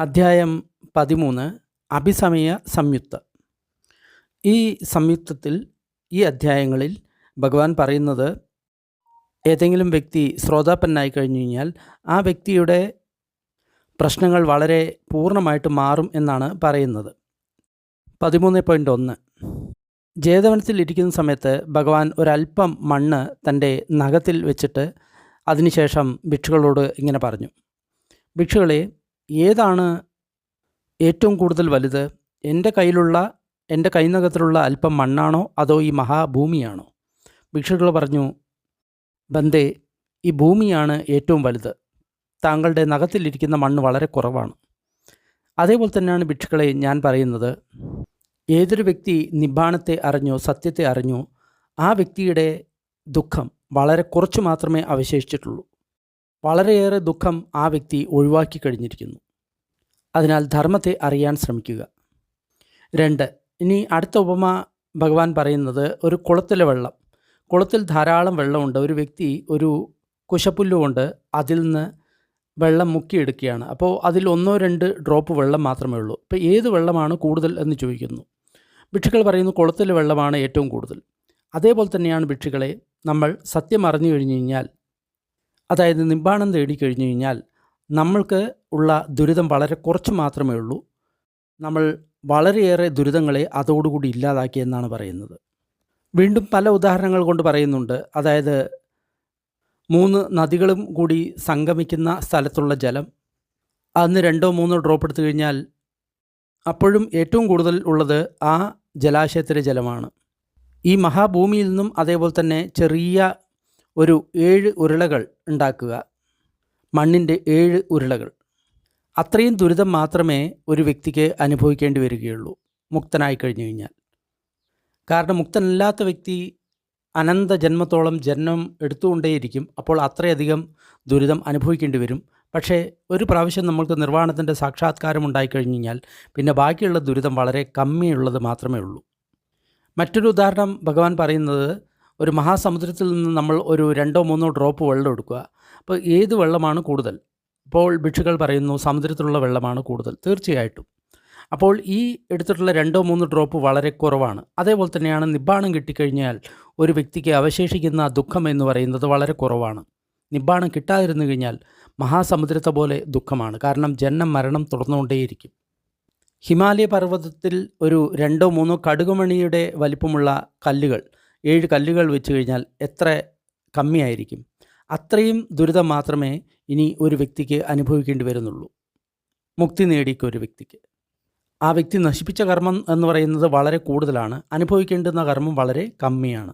അധ്യായം 13 അഭിസമയ സംയുക്ത. ഈ സംയുക്തത്തിൽ ഈ അധ്യായങ്ങളിൽ ഭഗവാൻ പറയുന്നത്, ഏതെങ്കിലും വ്യക്തി ശ്രോതാപ്പനായി കഴിഞ്ഞു കഴിഞ്ഞാൽ ആ വ്യക്തിയുടെ പ്രശ്നങ്ങൾ വളരെ പൂർണ്ണമായിട്ട് മാറും എന്നാണ് പറയുന്നത്. 13.1 ജേതവനത്തിൽ ഇരിക്കുന്ന സമയത്ത് ഭഗവാൻ ഒരല്പം മണ്ണ് തൻ്റെ നഖത്തിൽ വെച്ചിട്ട് അതിനുശേഷം ഭിക്ഷുക്കളോട് ഇങ്ങനെ പറഞ്ഞു: ഭിക്ഷുക്കളെ, ഏതാണ് ഏറ്റവും കൂടുതൽ വലുത്? എൻ്റെ കൈനകത്തിലുള്ള അല്പം മണ്ണാണോ അതോ ഈ മഹാഭൂമിയാണോ? ഭിക്ഷുക്കൾ പറഞ്ഞു: ബന്ദേ, ഈ ഭൂമിയാണ് ഏറ്റവും വലുത്. താങ്കളുടെ നഖത്തിലിരിക്കുന്ന മണ്ണ് വളരെ കുറവാണ്. അതേപോലെ തന്നെയാണ് ഭിക്ഷുക്കളെ ഞാൻ പറയുന്നത്, ഏതൊരു വ്യക്തി നിബ്ബാണത്തെ അറിഞ്ഞോ, സത്യത്തെ അറിഞ്ഞോ, ആ വ്യക്തിയുടെ ദുഃഖം വളരെ കുറച്ച് മാത്രമേ അവശേഷിച്ചിട്ടുള്ളൂ. വളരെയേറെ ദുഃഖം ആ വ്യക്തി ഒഴിവാക്കി കഴിഞ്ഞിരിക്കുന്നു. അതിനാൽ ധർമ്മത്തെ അറിയാൻ ശ്രമിക്കുക. 2. ഇനി അടുത്ത ഉപമ ഭഗവാൻ പറയുന്നത് ഒരു കുളത്തിലെ വെള്ളം. കുളത്തിൽ ധാരാളം വെള്ളമുണ്ട്. ഒരു വ്യക്തി ഒരു കുശപ്പുല്ല് കൊണ്ട് അതിൽ നിന്ന് വെള്ളം മുക്കിയെടുക്കുകയാണ്. അപ്പോൾ അതിൽ 1-2 ഡ്രോപ്പ് വെള്ളം മാത്രമേ ഉള്ളൂ. അപ്പോൾ ഏത് വെള്ളമാണ് കൂടുതൽ എന്ന് ചോദിക്കുന്നു. ഭിക്ഷുക്കൾ പറയുന്നു, കുളത്തിലെ വെള്ളമാണ് ഏറ്റവും കൂടുതൽ. അതേപോലെ തന്നെയാണ് ഭിക്ഷുക്കളെ, നമ്മൾ സത്യം അറിഞ്ഞു കഴിഞ്ഞു കഴിഞ്ഞാൽ, അതായത് നിബ്ബാണം തേടിക്കഴിഞ്ഞു കഴിഞ്ഞാൽ നമ്മൾക്ക് ഉള്ള ദുരിതം വളരെ കുറച്ച് മാത്രമേ ഉള്ളൂ. നമ്മൾ വളരെയേറെ ദുരിതങ്ങളെ അതോടുകൂടി ഇല്ലാതാക്കി എന്നാണ് പറയുന്നത്. വീണ്ടും പല ഉദാഹരണങ്ങൾ കൊണ്ട് പറയുന്നുണ്ട്. അതായത് 3 നദികളും കൂടി സംഗമിക്കുന്ന സ്ഥലത്തുള്ള ജലം, അന്ന് 2-3 ഡ്രോപ്പ് എടുത്തു കഴിഞ്ഞാൽ അപ്പോഴും ഏറ്റവും കൂടുതൽ ഉള്ളത് ആ ജലാശയത്തിലെ ജലമാണ്. ഈ മഹാഭൂമിയിൽ നിന്നും അതേപോലെ തന്നെ ചെറിയ ഒരു 7 ഉരുളകൾ ഉണ്ടാക്കുക, മണ്ണിൻ്റെ 7 ഉരുളകൾ. അത്രയും ദുരിതം മാത്രമേ ഒരു വ്യക്തിക്ക് അനുഭവിക്കേണ്ടി വരികയുള്ളൂ മുക്തനായി കഴിഞ്ഞു കഴിഞ്ഞാൽ. കാരണം മുക്തനല്ലാത്ത വ്യക്തി അനന്ത ജന്മത്തോളം ജന്മം എടുത്തുകൊണ്ടേയിരിക്കും. അപ്പോൾ അത്രയധികം ദുരിതം അനുഭവിക്കേണ്ടി വരും. പക്ഷേ ഒരു പ്രാവശ്യം നമ്മൾക്ക് നിർവ്വാണത്തിൻ്റെ സാക്ഷാത്കാരം ഉണ്ടായിക്കഴിഞ്ഞു കഴിഞ്ഞാൽ പിന്നെ ബാക്കിയുള്ള ദുരിതം വളരെ കമ്മിയുള്ളത് മാത്രമേ ഉള്ളൂ. മറ്റൊരു ഉദാഹരണം ഭഗവാൻ പറയുന്നത്, ഒരു മഹാസമുദ്രത്തിൽ നിന്ന് നമ്മൾ ഒരു 2-3 ഡ്രോപ്പ് വെള്ളം എടുക്കുക. അപ്പോൾ ഏത് വെള്ളമാണ് കൂടുതൽ? അപ്പോൾ ഭിക്ഷുക്കൾ പറയുന്നു, സമുദ്രത്തിലുള്ള വെള്ളമാണ് കൂടുതൽ. തീർച്ചയായിട്ടും. അപ്പോൾ ഈ എടുത്തിട്ടുള്ള 2-3 ഡ്രോപ്പ് വളരെ കുറവാണ്. അതേപോലെ തന്നെയാണ് നിബ്ബാണം കിട്ടിക്കഴിഞ്ഞാൽ ഒരു വ്യക്തിക്ക് അവശേഷിക്കുന്ന ദുഃഖം എന്ന് പറയുന്നത് വളരെ കുറവാണ്. നിബ്ബാണം കിട്ടാതിരുന്നു കഴിഞ്ഞാൽ മഹാസമുദ്രത്തെ പോലെ ദുഃഖമാണ്. കാരണം ജനനം മരണം തുടർന്നുകൊണ്ടേയിരിക്കും. ഹിമാലയ പർവ്വതത്തിൽ ഒരു 2-3 കടുകുമണിയുടെ വലിപ്പമുള്ള കല്ലുകൾ, 7 കല്ലുകൾ വെച്ച് കഴിഞ്ഞാൽ എത്ര കമ്മിയായിരിക്കും. അത്രയും ദുരിതം മാത്രമേ ഇനി ഒരു വ്യക്തിക്ക് അനുഭവിക്കേണ്ടി വരുന്നുള്ളൂ. മുക്തി നേടിയ ഒരു വ്യക്തിക്ക് ആ വ്യക്തി നശിപ്പിച്ച കർമ്മം എന്ന് പറയുന്നത് വളരെ കൂടുതലാണ്, അനുഭവിക്കേണ്ടുന്ന കർമ്മം വളരെ കമ്മിയാണ്.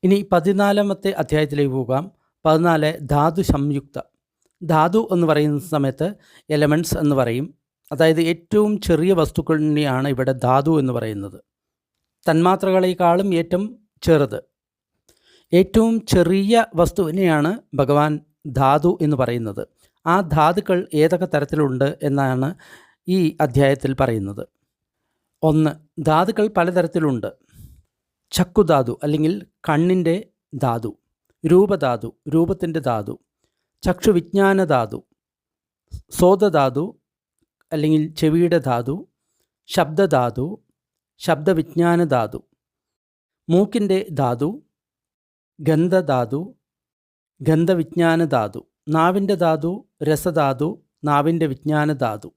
ഇനി 14-ാമത്തെ അധ്യായത്തിലേക്ക് പോകാം. 14 ധാതു സംയുക്ത. ധാതു എന്ന് പറയുന്ന സമയത്ത് എലമെൻറ്റ്സ് എന്ന് പറയും. അതായത് ഏറ്റവും ചെറിയ വസ്തുക്കളിനെയാണ് ഇവിടെ ധാതു എന്ന് പറയുന്നത്. തന്മാത്രകളെക്കാളും ഏറ്റവും ചെറുത്, ഏറ്റവും ചെറിയ വസ്തുവിനെയാണ് ഭഗവാൻ ധാതു എന്ന് പറയുന്നത്. ആ ധാതുക്കൾ ഏതൊക്കെ തരത്തിലുണ്ട് എന്നാണ് ഈ അധ്യായത്തിൽ പറയുന്നത്. 1. ധാതുക്കൾ പലതരത്തിലുണ്ട്. ചക്കുധാതു അല്ലെങ്കിൽ കണ്ണിൻ്റെ ധാതു, രൂപധാതു രൂപത്തിൻ്റെ ധാതു, ചക്ഷുവിജ്ഞാന ധാതു, സോതധാതു അല്ലെങ്കിൽ ചെവിയുടെ ധാതു, ശബ്ദധാതു, ശബ്ദവിജ്ഞാന ധാതു, മൂക്കിൻ്റെ ധാതു, ഗന്ധധാതു, ഗന്ധവിജ്ഞാന ധാതു, നാവിൻ്റെ ധാതു, രസധാതു, നാവിൻ്റെ വിജ്ഞാന ധാതു,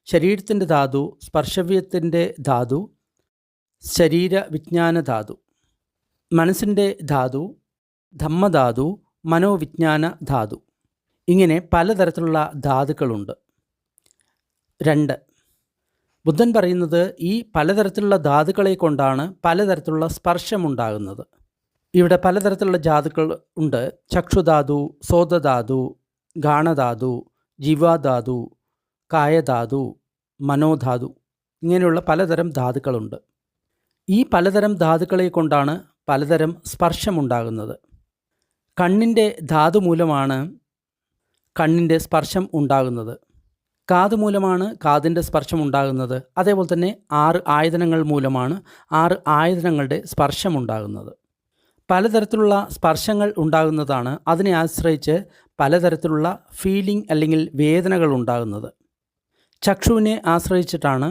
ശരീരത്തിൻ്റെ ധാതു, സ്പർശവ്യത്തിൻ്റെ ധാതു, ശരീര വിജ്ഞാന ധാതു, മനസ്സിൻ്റെ ധാതു, ധമ്മധാതു, മനോവിജ്ഞാന ധാതു. ഇങ്ങനെ പലതരത്തിലുള്ള ധാതുക്കളുണ്ട്. 2. ബുദ്ധൻ പറയുന്നത്, ഈ പലതരത്തിലുള്ള ധാതുക്കളെ കൊണ്ടാണ് പലതരത്തിലുള്ള സ്പർശമുണ്ടാകുന്നത്. ഇവിടെ പലതരത്തിലുള്ള ധാതുക്കൾ ഉണ്ട്. ചക്ഷുധാതു, സോതധാതു, ഗാണധാതു, ജീവാധാതു, കായധാതു, മനോധാതു, ഇങ്ങനെയുള്ള പലതരം ധാതുക്കളുണ്ട്. ഈ പലതരം ധാതുക്കളെ കൊണ്ടാണ് പലതരം സ്പർശമുണ്ടാകുന്നത്. കണ്ണിൻ്റെ ധാതു മൂലമാണ് കണ്ണിൻ്റെ സ്പർശം ഉണ്ടാകുന്നത്. കാത് മൂലമാണ് കാതിൻ്റെ സ്പർശം ഉണ്ടാകുന്നത്. അതേപോലെ തന്നെ 6 ആയതനങ്ങൾ മൂലമാണ് 6 ആയതനങ്ങളുടെ സ്പർശമുണ്ടാകുന്നത്. പലതരത്തിലുള്ള സ്പർശങ്ങൾ ഉണ്ടാകുന്നതാണ്. അതിനെ ആശ്രയിച്ച് പലതരത്തിലുള്ള ഫീലിംഗ് അല്ലെങ്കിൽ വേദനകൾ ഉണ്ടാകുന്നത്. ചക്ഷുവിനെ ആശ്രയിച്ചിട്ടാണ്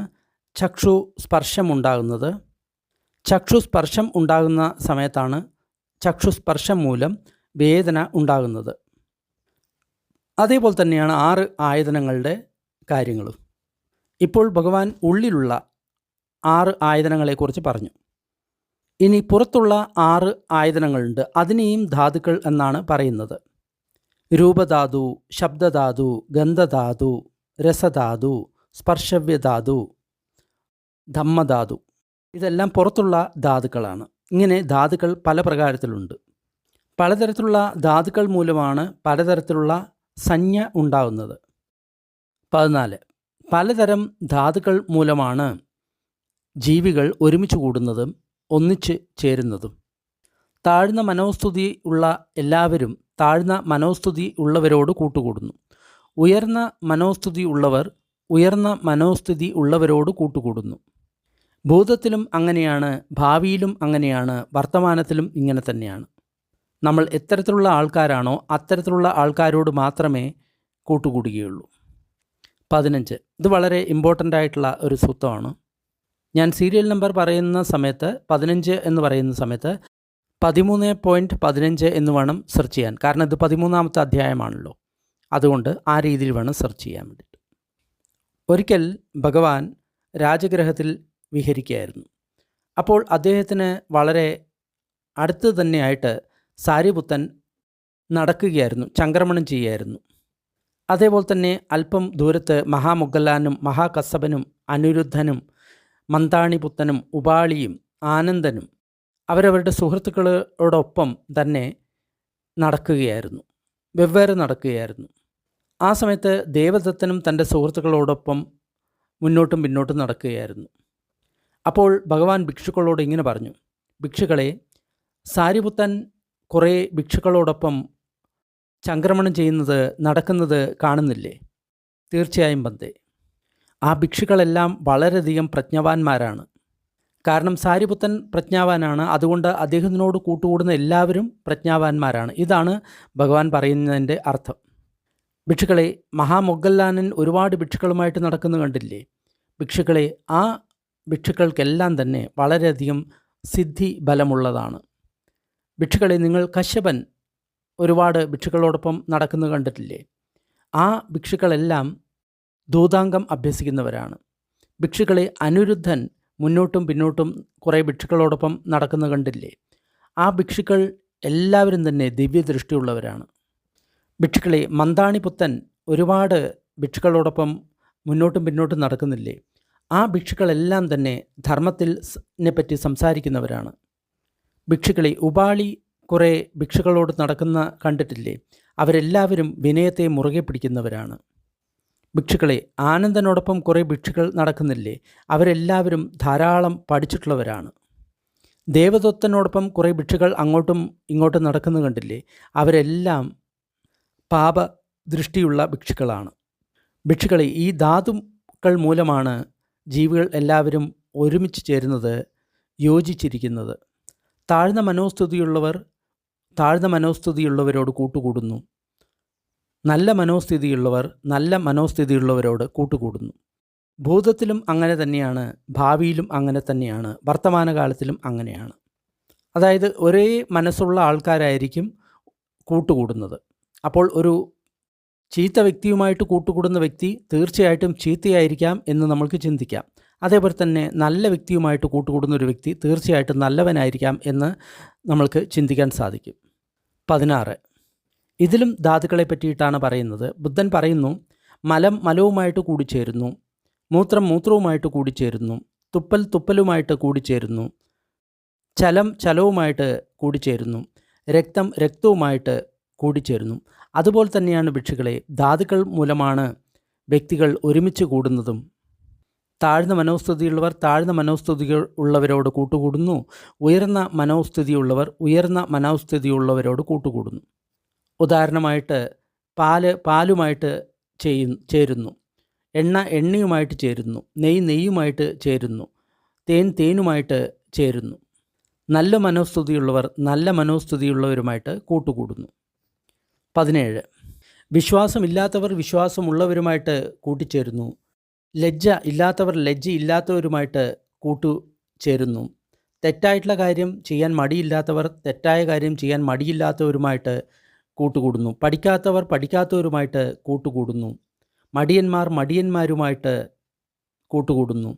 ചക്ഷു സ്പർശമുണ്ടാകുന്നത്. ചക്ഷുസ്പർശം ഉണ്ടാകുന്ന സമയത്താണ് ചക്ഷുസ്പർശം മൂലം വേദന ഉണ്ടാകുന്നത്. അതേപോലെ തന്നെയാണ് 6 ആയതനങ്ങളുടെ കാര്യങ്ങളും. ഇപ്പോൾ ഭഗവാൻ ഉള്ളിലുള്ള 6 ആയതനങ്ങളെക്കുറിച്ച് പറഞ്ഞു. ഇനി പുറത്തുള്ള 6 ആയതനങ്ങളുണ്ട്. അതിനെയും ധാതുക്കൾ എന്നാണ് പറയുന്നത്. രൂപധാതു, ശബ്ദധാതു, ഗന്ധധാതു, രസധാതു, സ്പർശവ്യധാതു, ധമ്മധാതു. ഇതെല്ലാം പുറത്തുള്ള ധാതുക്കളാണ്. ഇങ്ങനെ ധാതുക്കൾ പല പ്രകാരത്തിലുണ്ട്. പലതരത്തിലുള്ള ധാതുക്കൾ മൂലമാണ് പലതരത്തിലുള്ള സംജ്ഞ ഉണ്ടാകുന്നത്. 14. പലതരം ധാതുക്കൾ മൂലമാണ് ജീവികൾ ഒരുമിച്ച് കൂടുന്നതും ഒന്നിച്ച് ചേരുന്നതും. താഴ്ന്ന മനോസ്ഥിതി ഉള്ള എല്ലാവരും താഴ്ന്ന മനോസ്ഥിതി ഉള്ളവരോട് കൂട്ടുകൂടുന്നു. ഉയർന്ന മനോസ്ഥിതി ഉള്ളവർ ഉയർന്ന മനോസ്ഥിതി ഉള്ളവരോട് കൂട്ടുകൂടുന്നു. ഭൂതത്തിലും അങ്ങനെയാണ്, ഭാവിയിലും അങ്ങനെയാണ്, വർത്തമാനത്തിലും ഇങ്ങനെ തന്നെയാണ്. നമ്മൾ എത്തരത്തിലുള്ള ആൾക്കാരാണോ അത്തരത്തിലുള്ള ആൾക്കാരോട് മാത്രമേ കൂട്ടുകൂടുകയുള്ളൂ. 15. ഇത് വളരെ ഇമ്പോർട്ടൻ്റ് ആയിട്ടുള്ള ഒരു സൂത്രമാണ്. ഞാൻ സീരിയൽ നമ്പർ പറയുന്ന സമയത്ത് 15 എന്ന് പറയുന്ന സമയത്ത് 13.15 എന്ന് വേണം സെർച്ച് ചെയ്യാൻ. കാരണം ഇത് 13ാമത്തെ അധ്യായമാണല്ലോ. അതുകൊണ്ട് ആ രീതിയിൽ വേണം സെർച്ച് ചെയ്യാൻ വേണ്ടിയിട്ട്. ഒരിക്കൽ ഭഗവാൻ രാജഗൃഹത്തിൽ വിഹരിക്കുകയായിരുന്നു. അപ്പോൾ അദ്ദേഹത്തിന് വളരെ അടുത്ത് തന്നെയായിട്ട് സാരിപുത്തൻ നടക്കുകയായിരുന്നു, ചംക്രമണം ചെയ്യുകയായിരുന്നു. അതേപോലെ തന്നെ അല്പം ദൂരത്ത് മഹാമുഗല്ലാനും മഹാകസബനും അനിരുദ്ധനും മന്താണിപുത്തനും ഉപാളിയും ആനന്ദനും അവരവരുടെ സുഹൃത്തുക്കളോടൊപ്പം തന്നെ നടക്കുകയായിരുന്നു, വെവ്വേറെ നടക്കുകയായിരുന്നു. ആ സമയത്ത് ദേവദത്തനും തൻ്റെ സുഹൃത്തുക്കളോടൊപ്പം മുന്നോട്ടും പിന്നോട്ടും നടക്കുകയായിരുന്നു. അപ്പോൾ ഭഗവാൻ ഭിക്ഷുക്കളോട് ഇങ്ങനെ പറഞ്ഞു: ഭിക്ഷുക്കളെ, സാരിപുത്തൻ കുറേ ഭിക്ഷുക്കളോടൊപ്പം ചംക്രമണം ചെയ്യുന്നത് നടക്കുന്നത് കാണുന്നില്ലേ? തീർച്ചയായും ബന്ധേ, ആ ഭിക്ഷുക്കളെല്ലാം വളരെയധികം പ്രജ്ഞാവാന്മാരാണ്. കാരണം സാരിപുത്തൻ പ്രജ്ഞാവാനാണ്, അതുകൊണ്ട് അദ്ദേഹത്തിനോട് കൂട്ടുകൂടുന്ന എല്ലാവരും പ്രജ്ഞാവാന്മാരാണ്. ഇതാണ് ഭഗവാൻ പറയുന്നതിൻ്റെ അർത്ഥം. ഭിക്ഷുക്കളെ, മഹാമൊഗല്ലാനൻ ഒരുപാട് ഭിക്ഷുക്കളുമായിട്ട് നടക്കുന്നു കണ്ടില്ലേ? ഭിക്ഷുക്കളെ, ആ ഭിക്ഷുക്കൾക്കെല്ലാം തന്നെ വളരെയധികം സിദ്ധി ബലമുള്ളതാണ്. ഭിക്ഷുക്കളെ, നിങ്ങൾ കശ്യപൻ ഒരുപാട് ഭിക്ഷുക്കളോടൊപ്പം നടക്കുന്നു കണ്ടിട്ടില്ലേ? ആ ഭിക്ഷുക്കളെല്ലാം ദൂതാംഗം അഭ്യസിക്കുന്നവരാണ്. ഭിക്ഷുക്കളെ, അനിരുദ്ധൻ മുന്നോട്ടും പിന്നോട്ടും കുറേ ഭിക്ഷുക്കളോടൊപ്പം നടക്കുന്നു കണ്ടില്ലേ? ആ ഭിക്ഷുക്കൾ എല്ലാവരും തന്നെ ദിവ്യദൃഷ്ടിയുള്ളവരാണ്. ഭിക്ഷുക്കളെ, മന്താണിപുത്തൻ ഒരുപാട് ഭിക്ഷുക്കളോടൊപ്പം മുന്നോട്ടും പിന്നോട്ടും നടക്കുന്നില്ലേ? ആ ഭിക്ഷുക്കളെല്ലാം തന്നെ ധർമ്മത്തിനെ പറ്റി സംസാരിക്കുന്നവരാണ്. ഭിക്ഷുക്കളെ, ഉപാളി കുറേ ഭിക്ഷുക്കളോട് നടക്കുന്ന കണ്ടിട്ടില്ലേ? അവരെല്ലാവരും വിനയത്തെ മുറുകെ പിടിക്കുന്നവരാണ്. ഭിക്ഷുക്കളെ, ആനന്ദനോടൊപ്പം കുറേ ഭിക്ഷുക്കൾ നടക്കുന്നില്ലേ? അവരെല്ലാവരും ധാരാളം പഠിച്ചിട്ടുള്ളവരാണ്. ദേവദത്തനോടൊപ്പം കുറേ ഭിക്ഷുക്കൾ അങ്ങോട്ടും ഇങ്ങോട്ടും നടക്കുന്നു കണ്ടില്ലേ? അവരെല്ലാം പാപദൃഷ്ടിയുള്ള ഭിക്ഷുക്കളാണ്. ഭിക്ഷുക്കളെ, ഈ ധാതുക്കൾ മൂലമാണ് ജീവികൾ എല്ലാവരും ഒരുമിച്ച് ചേരുന്നത്, യോജിച്ചിരിക്കുന്നത്. താഴ്ന്ന മനോസ്ഥിതിയുള്ളവർ താഴ്ന്ന മനോസ്ഥിതിയുള്ളവരോട് കൂട്ടുകൂടുന്നു. നല്ല മനോസ്ഥിതിയുള്ളവർ നല്ല മനോസ്ഥിതിയുള്ളവരോട് കൂട്ടുകൂടുന്നു. ഭൂതത്തിലും അങ്ങനെ തന്നെയാണ്, ഭാവിയിലും അങ്ങനെ തന്നെയാണ്, വർത്തമാനകാലത്തിലും അങ്ങനെയാണ്. അതായത് ഒരേ മനസ്സുള്ള ആൾക്കാരായിരിക്കും കൂട്ടുകൂടുന്നത്. അപ്പോൾ ഒരു ചീത്ത വ്യക്തിയുമായിട്ട് കൂട്ടുകൂടുന്ന വ്യക്തി തീർച്ചയായിട്ടും ചീത്തയായിരിക്കാം എന്ന് നമ്മൾക്ക് ചിന്തിക്കാം. അതേപോലെ തന്നെ നല്ല വ്യക്തിയുമായിട്ട് കൂട്ടുകൂടുന്ന ഒരു വ്യക്തി തീർച്ചയായിട്ടും നല്ലവനായിരിക്കാം എന്ന് നമ്മൾക്ക് ചിന്തിക്കാൻ സാധിക്കും. 16. ഇതിലും ധാതുക്കളെ പറ്റിയിട്ടാണ് പറയുന്നത്. ബുദ്ധൻ പറയുന്നു: മലം മലവുമായിട്ട് കൂടിച്ചേരുന്നു, മൂത്രം മൂത്രവുമായിട്ട് കൂടിച്ചേരുന്നു, തുപ്പൽ തുപ്പലുമായിട്ട് കൂടിച്ചേരുന്നു, ചലം ചലവുമായിട്ട് കൂടിച്ചേരുന്നു, രക്തം രക്തവുമായിട്ട് കൂടിച്ചേരുന്നു. അതുപോലെ തന്നെയാണ് ഭിക്ഷുക്കളെ, ധാതുക്കൾ മൂലമാണ് വ്യക്തികൾ ഒരുമിച്ച് കൂടുന്നതും. താഴ്ന്ന മനോസ്ഥിതിയുള്ളവർ താഴ്ന്ന മനോസ്ഥിതികൾ ഉള്ളവരോട് കൂട്ടുകൂടുന്നു. ഉയർന്ന മനോസ്ഥിതിയുള്ളവർ ഉയർന്ന മനോസ്ഥിതിയുള്ളവരോട് കൂട്ടുകൂടുന്നു. ഉദാഹരണമായിട്ട് പാലുമായിട്ട് ചേരുന്നു, എണ്ണ എണ്ണയുമായിട്ട് ചേരുന്നു, നെയ്യുമായിട്ട് ചേരുന്നു, തേനുമായിട്ട് ചേരുന്നു. നല്ല മനോസ്ഥിതിയുള്ളവർ നല്ല മനോസ്ഥിതിയുള്ളവരുമായിട്ട് കൂട്ടുകൂടുന്നു. 17. വിശ്വാസമില്ലാത്തവർ വിശ്വാസമുള്ളവരുമായിട്ട് കൂട്ടിച്ചേരുന്നു. ലജ്ജയില്ലാത്തവരുമായിട്ട് കൂട്ടുചേരുന്നു. തെറ്റായിട്ടുള്ള കാര്യം ചെയ്യാൻ മടിയില്ലാത്തവർ തെറ്റായ കാര്യം ചെയ്യാൻ മടിയില്ലാത്തവരുമായിട്ട് കൂട്ടുകൂടുന്നു. പഠിക്കാത്തവർ പഠിക്കാത്തവരുമായിട്ട് കൂട്ടുകൂടുന്നു. മടിയന്മാരുമായിട്ട് കൂട്ടുകൂടുന്നു.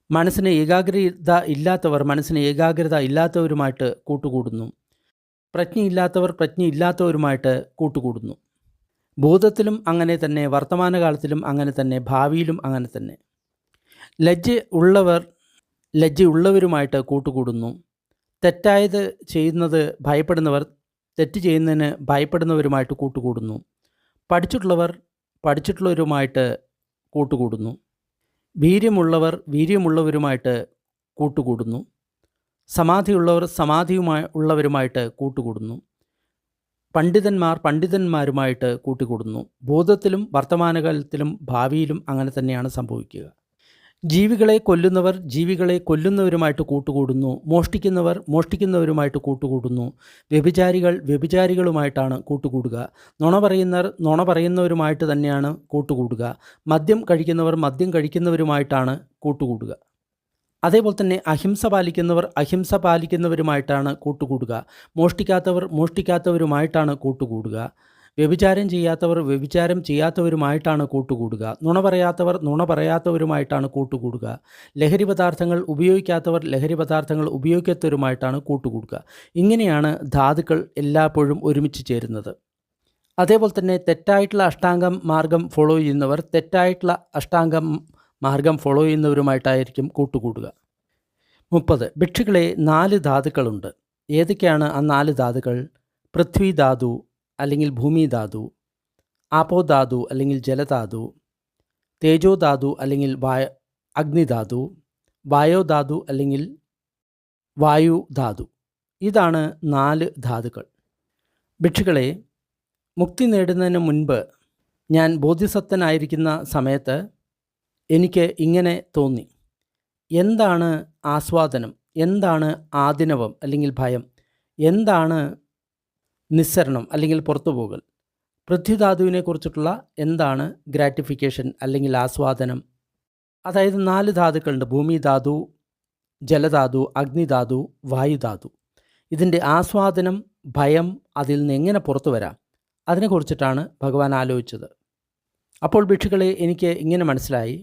മനസ്സിന് ഏകാഗ്രത ഇല്ലാത്തവരുമായിട്ട് കൂട്ടുകൂടുന്നു. പ്രജ്ഞയില്ലാത്തവരുമായിട്ട് കൂട്ടുകൂടുന്നു. ഭൂതത്തിലും അങ്ങനെ തന്നെ, വർത്തമാനകാലത്തിലും അങ്ങനെ തന്നെ, ഭാവിയിലും അങ്ങനെ തന്നെ. ലജ്ജയുള്ളവരുമായിട്ട് കൂട്ടുകൂടുന്നു. തെറ്റായത് ചെയ്യുന്നത് ഭയപ്പെടുന്നവർ തെറ്റ് ചെയ്യുന്നതിന് ഭയപ്പെടുന്നവരുമായിട്ട് കൂട്ടുകൂടുന്നു. പഠിച്ചിട്ടുള്ളവരുമായിട്ട് കൂട്ടുകൂടുന്നു. വീര്യമുള്ളവരുമായിട്ട് കൂട്ടുകൂടുന്നു. സമാധിയുള്ളവരുമായിട്ട് കൂട്ടുകൂടുന്നു. പണ്ഡിതന്മാരുമായിട്ട് കൂട്ടുകൂടുന്നു. ഭൂതത്തിലും വർത്തമാനകാലത്തിലും ഭാവിയിലും അങ്ങനെ തന്നെയാണ് സംഭവിക്കുക. ജീവികളെ കൊല്ലുന്നവരുമായിട്ട് കൂട്ടുകൂടുന്നു. മോഷ്ടിക്കുന്നവരുമായിട്ട് കൂട്ടുകൂടുന്നു. വ്യഭിചാരികളുമായിട്ടാണ് കൂട്ടുകൂടുക. നുണ പറയുന്നവരുമായിട്ട് തന്നെയാണ് കൂട്ടുകൂടുക. മദ്യം കഴിക്കുന്നവരുമായിട്ടാണ് കൂട്ടുകൂടുക. അതേപോലെ തന്നെ അഹിംസ പാലിക്കുന്നവരുമായിട്ടാണ് കൂട്ടുകൂടുക. മോഷ്ടിക്കാത്തവരുമായിട്ടാണ് കൂട്ടുകൂടുക. വ്യഭിചാരം ചെയ്യാത്തവരുമായിട്ടാണ് കൂട്ടുകൂടുക. നുണ പറയാത്തവരുമായിട്ടാണ് കൂട്ടുകൂടുക. ലഹരി പദാർത്ഥങ്ങൾ ഉപയോഗിക്കാത്തവരുമായിട്ടാണ് കൂട്ടുകൂടുക. ഇങ്ങനെയാണ് ധാതുക്കൾ എല്ലായ്പ്പോഴും ഒരുമിച്ച് ചേരുന്നത്. അതേപോലെ തന്നെ തെറ്റായിട്ടുള്ള അഷ്ടാംഗം മാർഗം ഫോളോ ചെയ്യുന്നവരുമായിട്ടായിരിക്കും കൂട്ടുകൂടുക. 30. ഭിക്ഷുക്കളെ 4 ധാതുക്കളുണ്ട്. ഏതൊക്കെയാണ് ആ 4 ധാതുക്കൾ? പൃഥ്വി ധാതു അല്ലെങ്കിൽ ഭൂമി ധാതു, ആപോധാതു അല്ലെങ്കിൽ ജലധാതു, തേജോധാതു അല്ലെങ്കിൽ അഗ്നിധാതു, വായോധാതു അല്ലെങ്കിൽ വായുധാതു. ഇതാണ് 4 ധാതുക്കൾ. ഭിക്ഷുക്കളെ, മുക്തി നേടുന്നതിന് മുൻപ് ഞാൻ ബോധിസത്വനായിരിക്കുന്ന സമയത്ത് എനിക്ക് ഇങ്ങനെ തോന്നി. എന്താണ് ആസ്വാദനം? എന്താണ് ആദിനവം അല്ലെങ്കിൽ ഭയം? എന്താണ് നിസ്സരണം അല്ലെങ്കിൽ പുറത്തുപോകൽ? പൃഥ്വിധാതുവിനെക്കുറിച്ചിട്ടുള്ള എന്താണ് ഗ്രാറ്റിഫിക്കേഷൻ അല്ലെങ്കിൽ ആസ്വാദനം? അതായത് 4 ധാതുക്കളുണ്ട്: ഭൂമി ധാതു, ജലധാതു, അഗ്നിധാതു, വായുധാതു. ഇതിൻ്റെ ആസ്വാദനം, ഭയം, അതിൽ നിന്ന് എങ്ങനെ പുറത്തു വരാം, അതിനെക്കുറിച്ചിട്ടാണ് ഭഗവാൻ ആലോചിച്ചത്. അപ്പോൾ ഭിക്ഷുക്കളെ, എനിക്ക് ഇങ്ങനെ മനസ്സിലായി.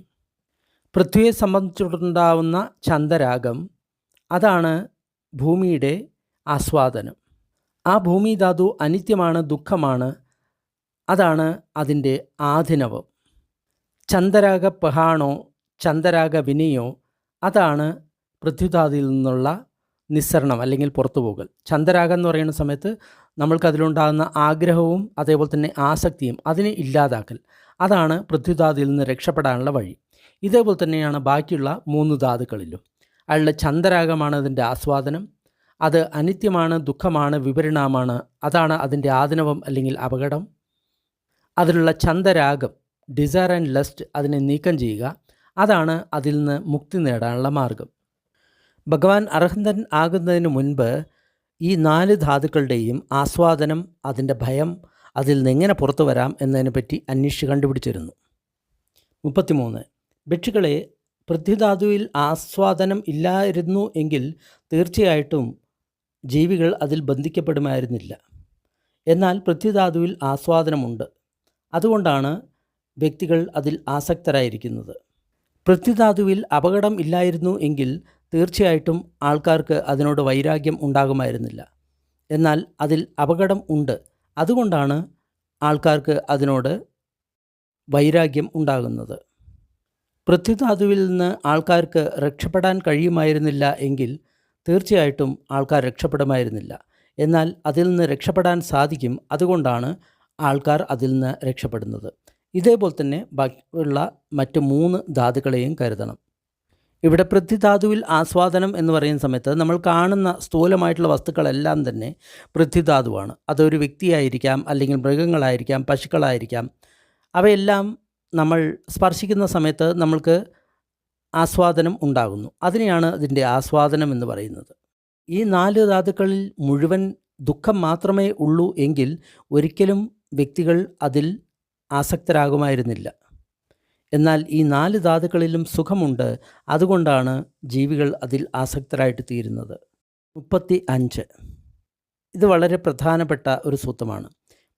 പൃഥ്വിയെ സംബന്ധിച്ചിട്ടുണ്ടാവുന്ന ചന്ദരാഗം, അതാണ് ഭൂമിയുടെ ആസ്വാദനം. ആ ഭൂമിധാതു അനിത്യമാണ്, ദുഃഖമാണ്. അതാണ് അതിൻ്റെ ആധിനവം. ചന്ദരാഗപഹാണോ ചന്ദരാഗവിനയോ, അതാണ് പൃഥ്വിധാതുവിൽ നിന്നുള്ള നിസ്സരണം അല്ലെങ്കിൽ പുറത്തുപോകൽ. ചന്ദരാഗം എന്ന് പറയുന്ന സമയത്ത് നമ്മൾക്കതിലുണ്ടാകുന്ന ആഗ്രഹവും അതേപോലെ തന്നെ ആസക്തിയും അതിനെ ഇല്ലാതാക്കൽ, അതാണ് പൃഥ്വിധാതുവിൽ നിന്ന് രക്ഷപ്പെടാനുള്ള വഴി. ഇതേപോലെ തന്നെയാണ് ബാക്കിയുള്ള 3 ധാതുക്കളിലും. അയാളുടെ ചന്ദരാഗമാണ് അതിൻ്റെ ആസ്വാദനം. അത് അനിത്യമാണ്, ദുഃഖമാണ്, വിപരിണാമാണ്. അതാണ് അതിൻ്റെ ആദിനവം അല്ലെങ്കിൽ അപകടം. അതിലുള്ള ചന്ദരാഗം, ഡിസയർ ആൻഡ് ലസ്റ്റ്, അതിനെ നീക്കം ചെയ്യുക. അതാണ് അതിൽ നിന്ന് മുക്തി നേടാനുള്ള മാർഗം. ഭഗവാൻ അർഹന്തൻ ആകുന്നതിന് മുൻപ് ഈ 4 ധാതുക്കളുടെയും ആസ്വാദനം, അതിൻ്റെ ഭയം, അതിൽ നിന്ന് എങ്ങനെ പുറത്തു വരാം എന്നതിനെപ്പറ്റി അന്വേഷിച്ച് കണ്ടുപിടിച്ചിരുന്നു. 33. ഭിക്ഷുക്കളെ, പൃഥ്വിധാതുവിൽ ആസ്വാദനം ഇല്ലായിരുന്നു എങ്കിൽ തീർച്ചയായിട്ടും ജീവികൾ അതിൽ ബന്ധിക്കപ്പെടുമായിരുന്നില്ല. എന്നാൽ പൃഥ്വിധാതുവിൽ ആസ്വാദനമുണ്ട്. അതുകൊണ്ടാണ് വ്യക്തികൾ അതിൽ ആസക്തരായിരിക്കുന്നത്. പൃഥ്വിധാതുവിൽ അപകടം ഇല്ലായിരുന്നു എങ്കിൽ തീർച്ചയായിട്ടും ആൾക്കാർക്ക് അതിനോട് വൈരാഗ്യം ഉണ്ടാകുമായിരുന്നില്ല. എന്നാൽ അതിൽ അപകടം ഉണ്ട്. അതുകൊണ്ടാണ് ആൾക്കാർക്ക് അതിനോട് വൈരാഗ്യം ഉണ്ടാകുന്നത്. പൃഥ്വിധാതുവിൽ നിന്ന് ആൾക്കാർക്ക് രക്ഷപ്പെടാൻ കഴിയുമായിരുന്നില്ല എങ്കിൽ തീർച്ചയായിട്ടും ആൾക്കാർ രക്ഷപ്പെടുമായിരുന്നില്ല. എന്നാൽ അതിൽ നിന്ന് രക്ഷപ്പെടാൻ സാധിക്കും. അതുകൊണ്ടാണ് ആൾക്കാർ അതിൽ നിന്ന് രക്ഷപ്പെടുന്നത്. ഇതേപോലെ തന്നെ ബാക്കിയുള്ള മറ്റ് 3 ധാതുക്കളെയും കരുതണം. ഇവിടെ പൃഥ്വിധാതുവിൽ ആസ്വാദനം എന്ന് പറയുന്ന സമയത്ത് നമ്മൾ കാണുന്ന സ്ഥൂലമായിട്ടുള്ള വസ്തുക്കളെല്ലാം തന്നെ പൃഥ്വിധാതുവാണ്. അതൊരു വ്യക്തിയായിരിക്കാം, അല്ലെങ്കിൽ മൃഗങ്ങളായിരിക്കാം, പശുക്കളായിരിക്കാം. അവയെല്ലാം നമ്മൾ സ്പർശിക്കുന്ന സമയത്ത് നമ്മൾക്ക് ആസ്വാദനം ഉണ്ടാകുന്നു. അതിനെയാണ് അതിൻ്റെ ആസ്വാദനം എന്ന് പറയുന്നത്. ഈ 4 ധാതുക്കളിൽ മുഴുവൻ ദുഃഖം മാത്രമേ ഉള്ളൂ എങ്കിൽ ഒരിക്കലും വ്യക്തികൾ അതിൽ ആസക്തരാകുമായിരുന്നില്ല. എന്നാൽ ഈ 4 ധാതുക്കളിലും സുഖമുണ്ട്. അതുകൊണ്ടാണ് ജീവികൾ അതിൽ ആസക്തരായിട്ട് തീരുന്നത്. 35. ഇത് വളരെ പ്രധാനപ്പെട്ട ഒരു സൂത്രമാണ്.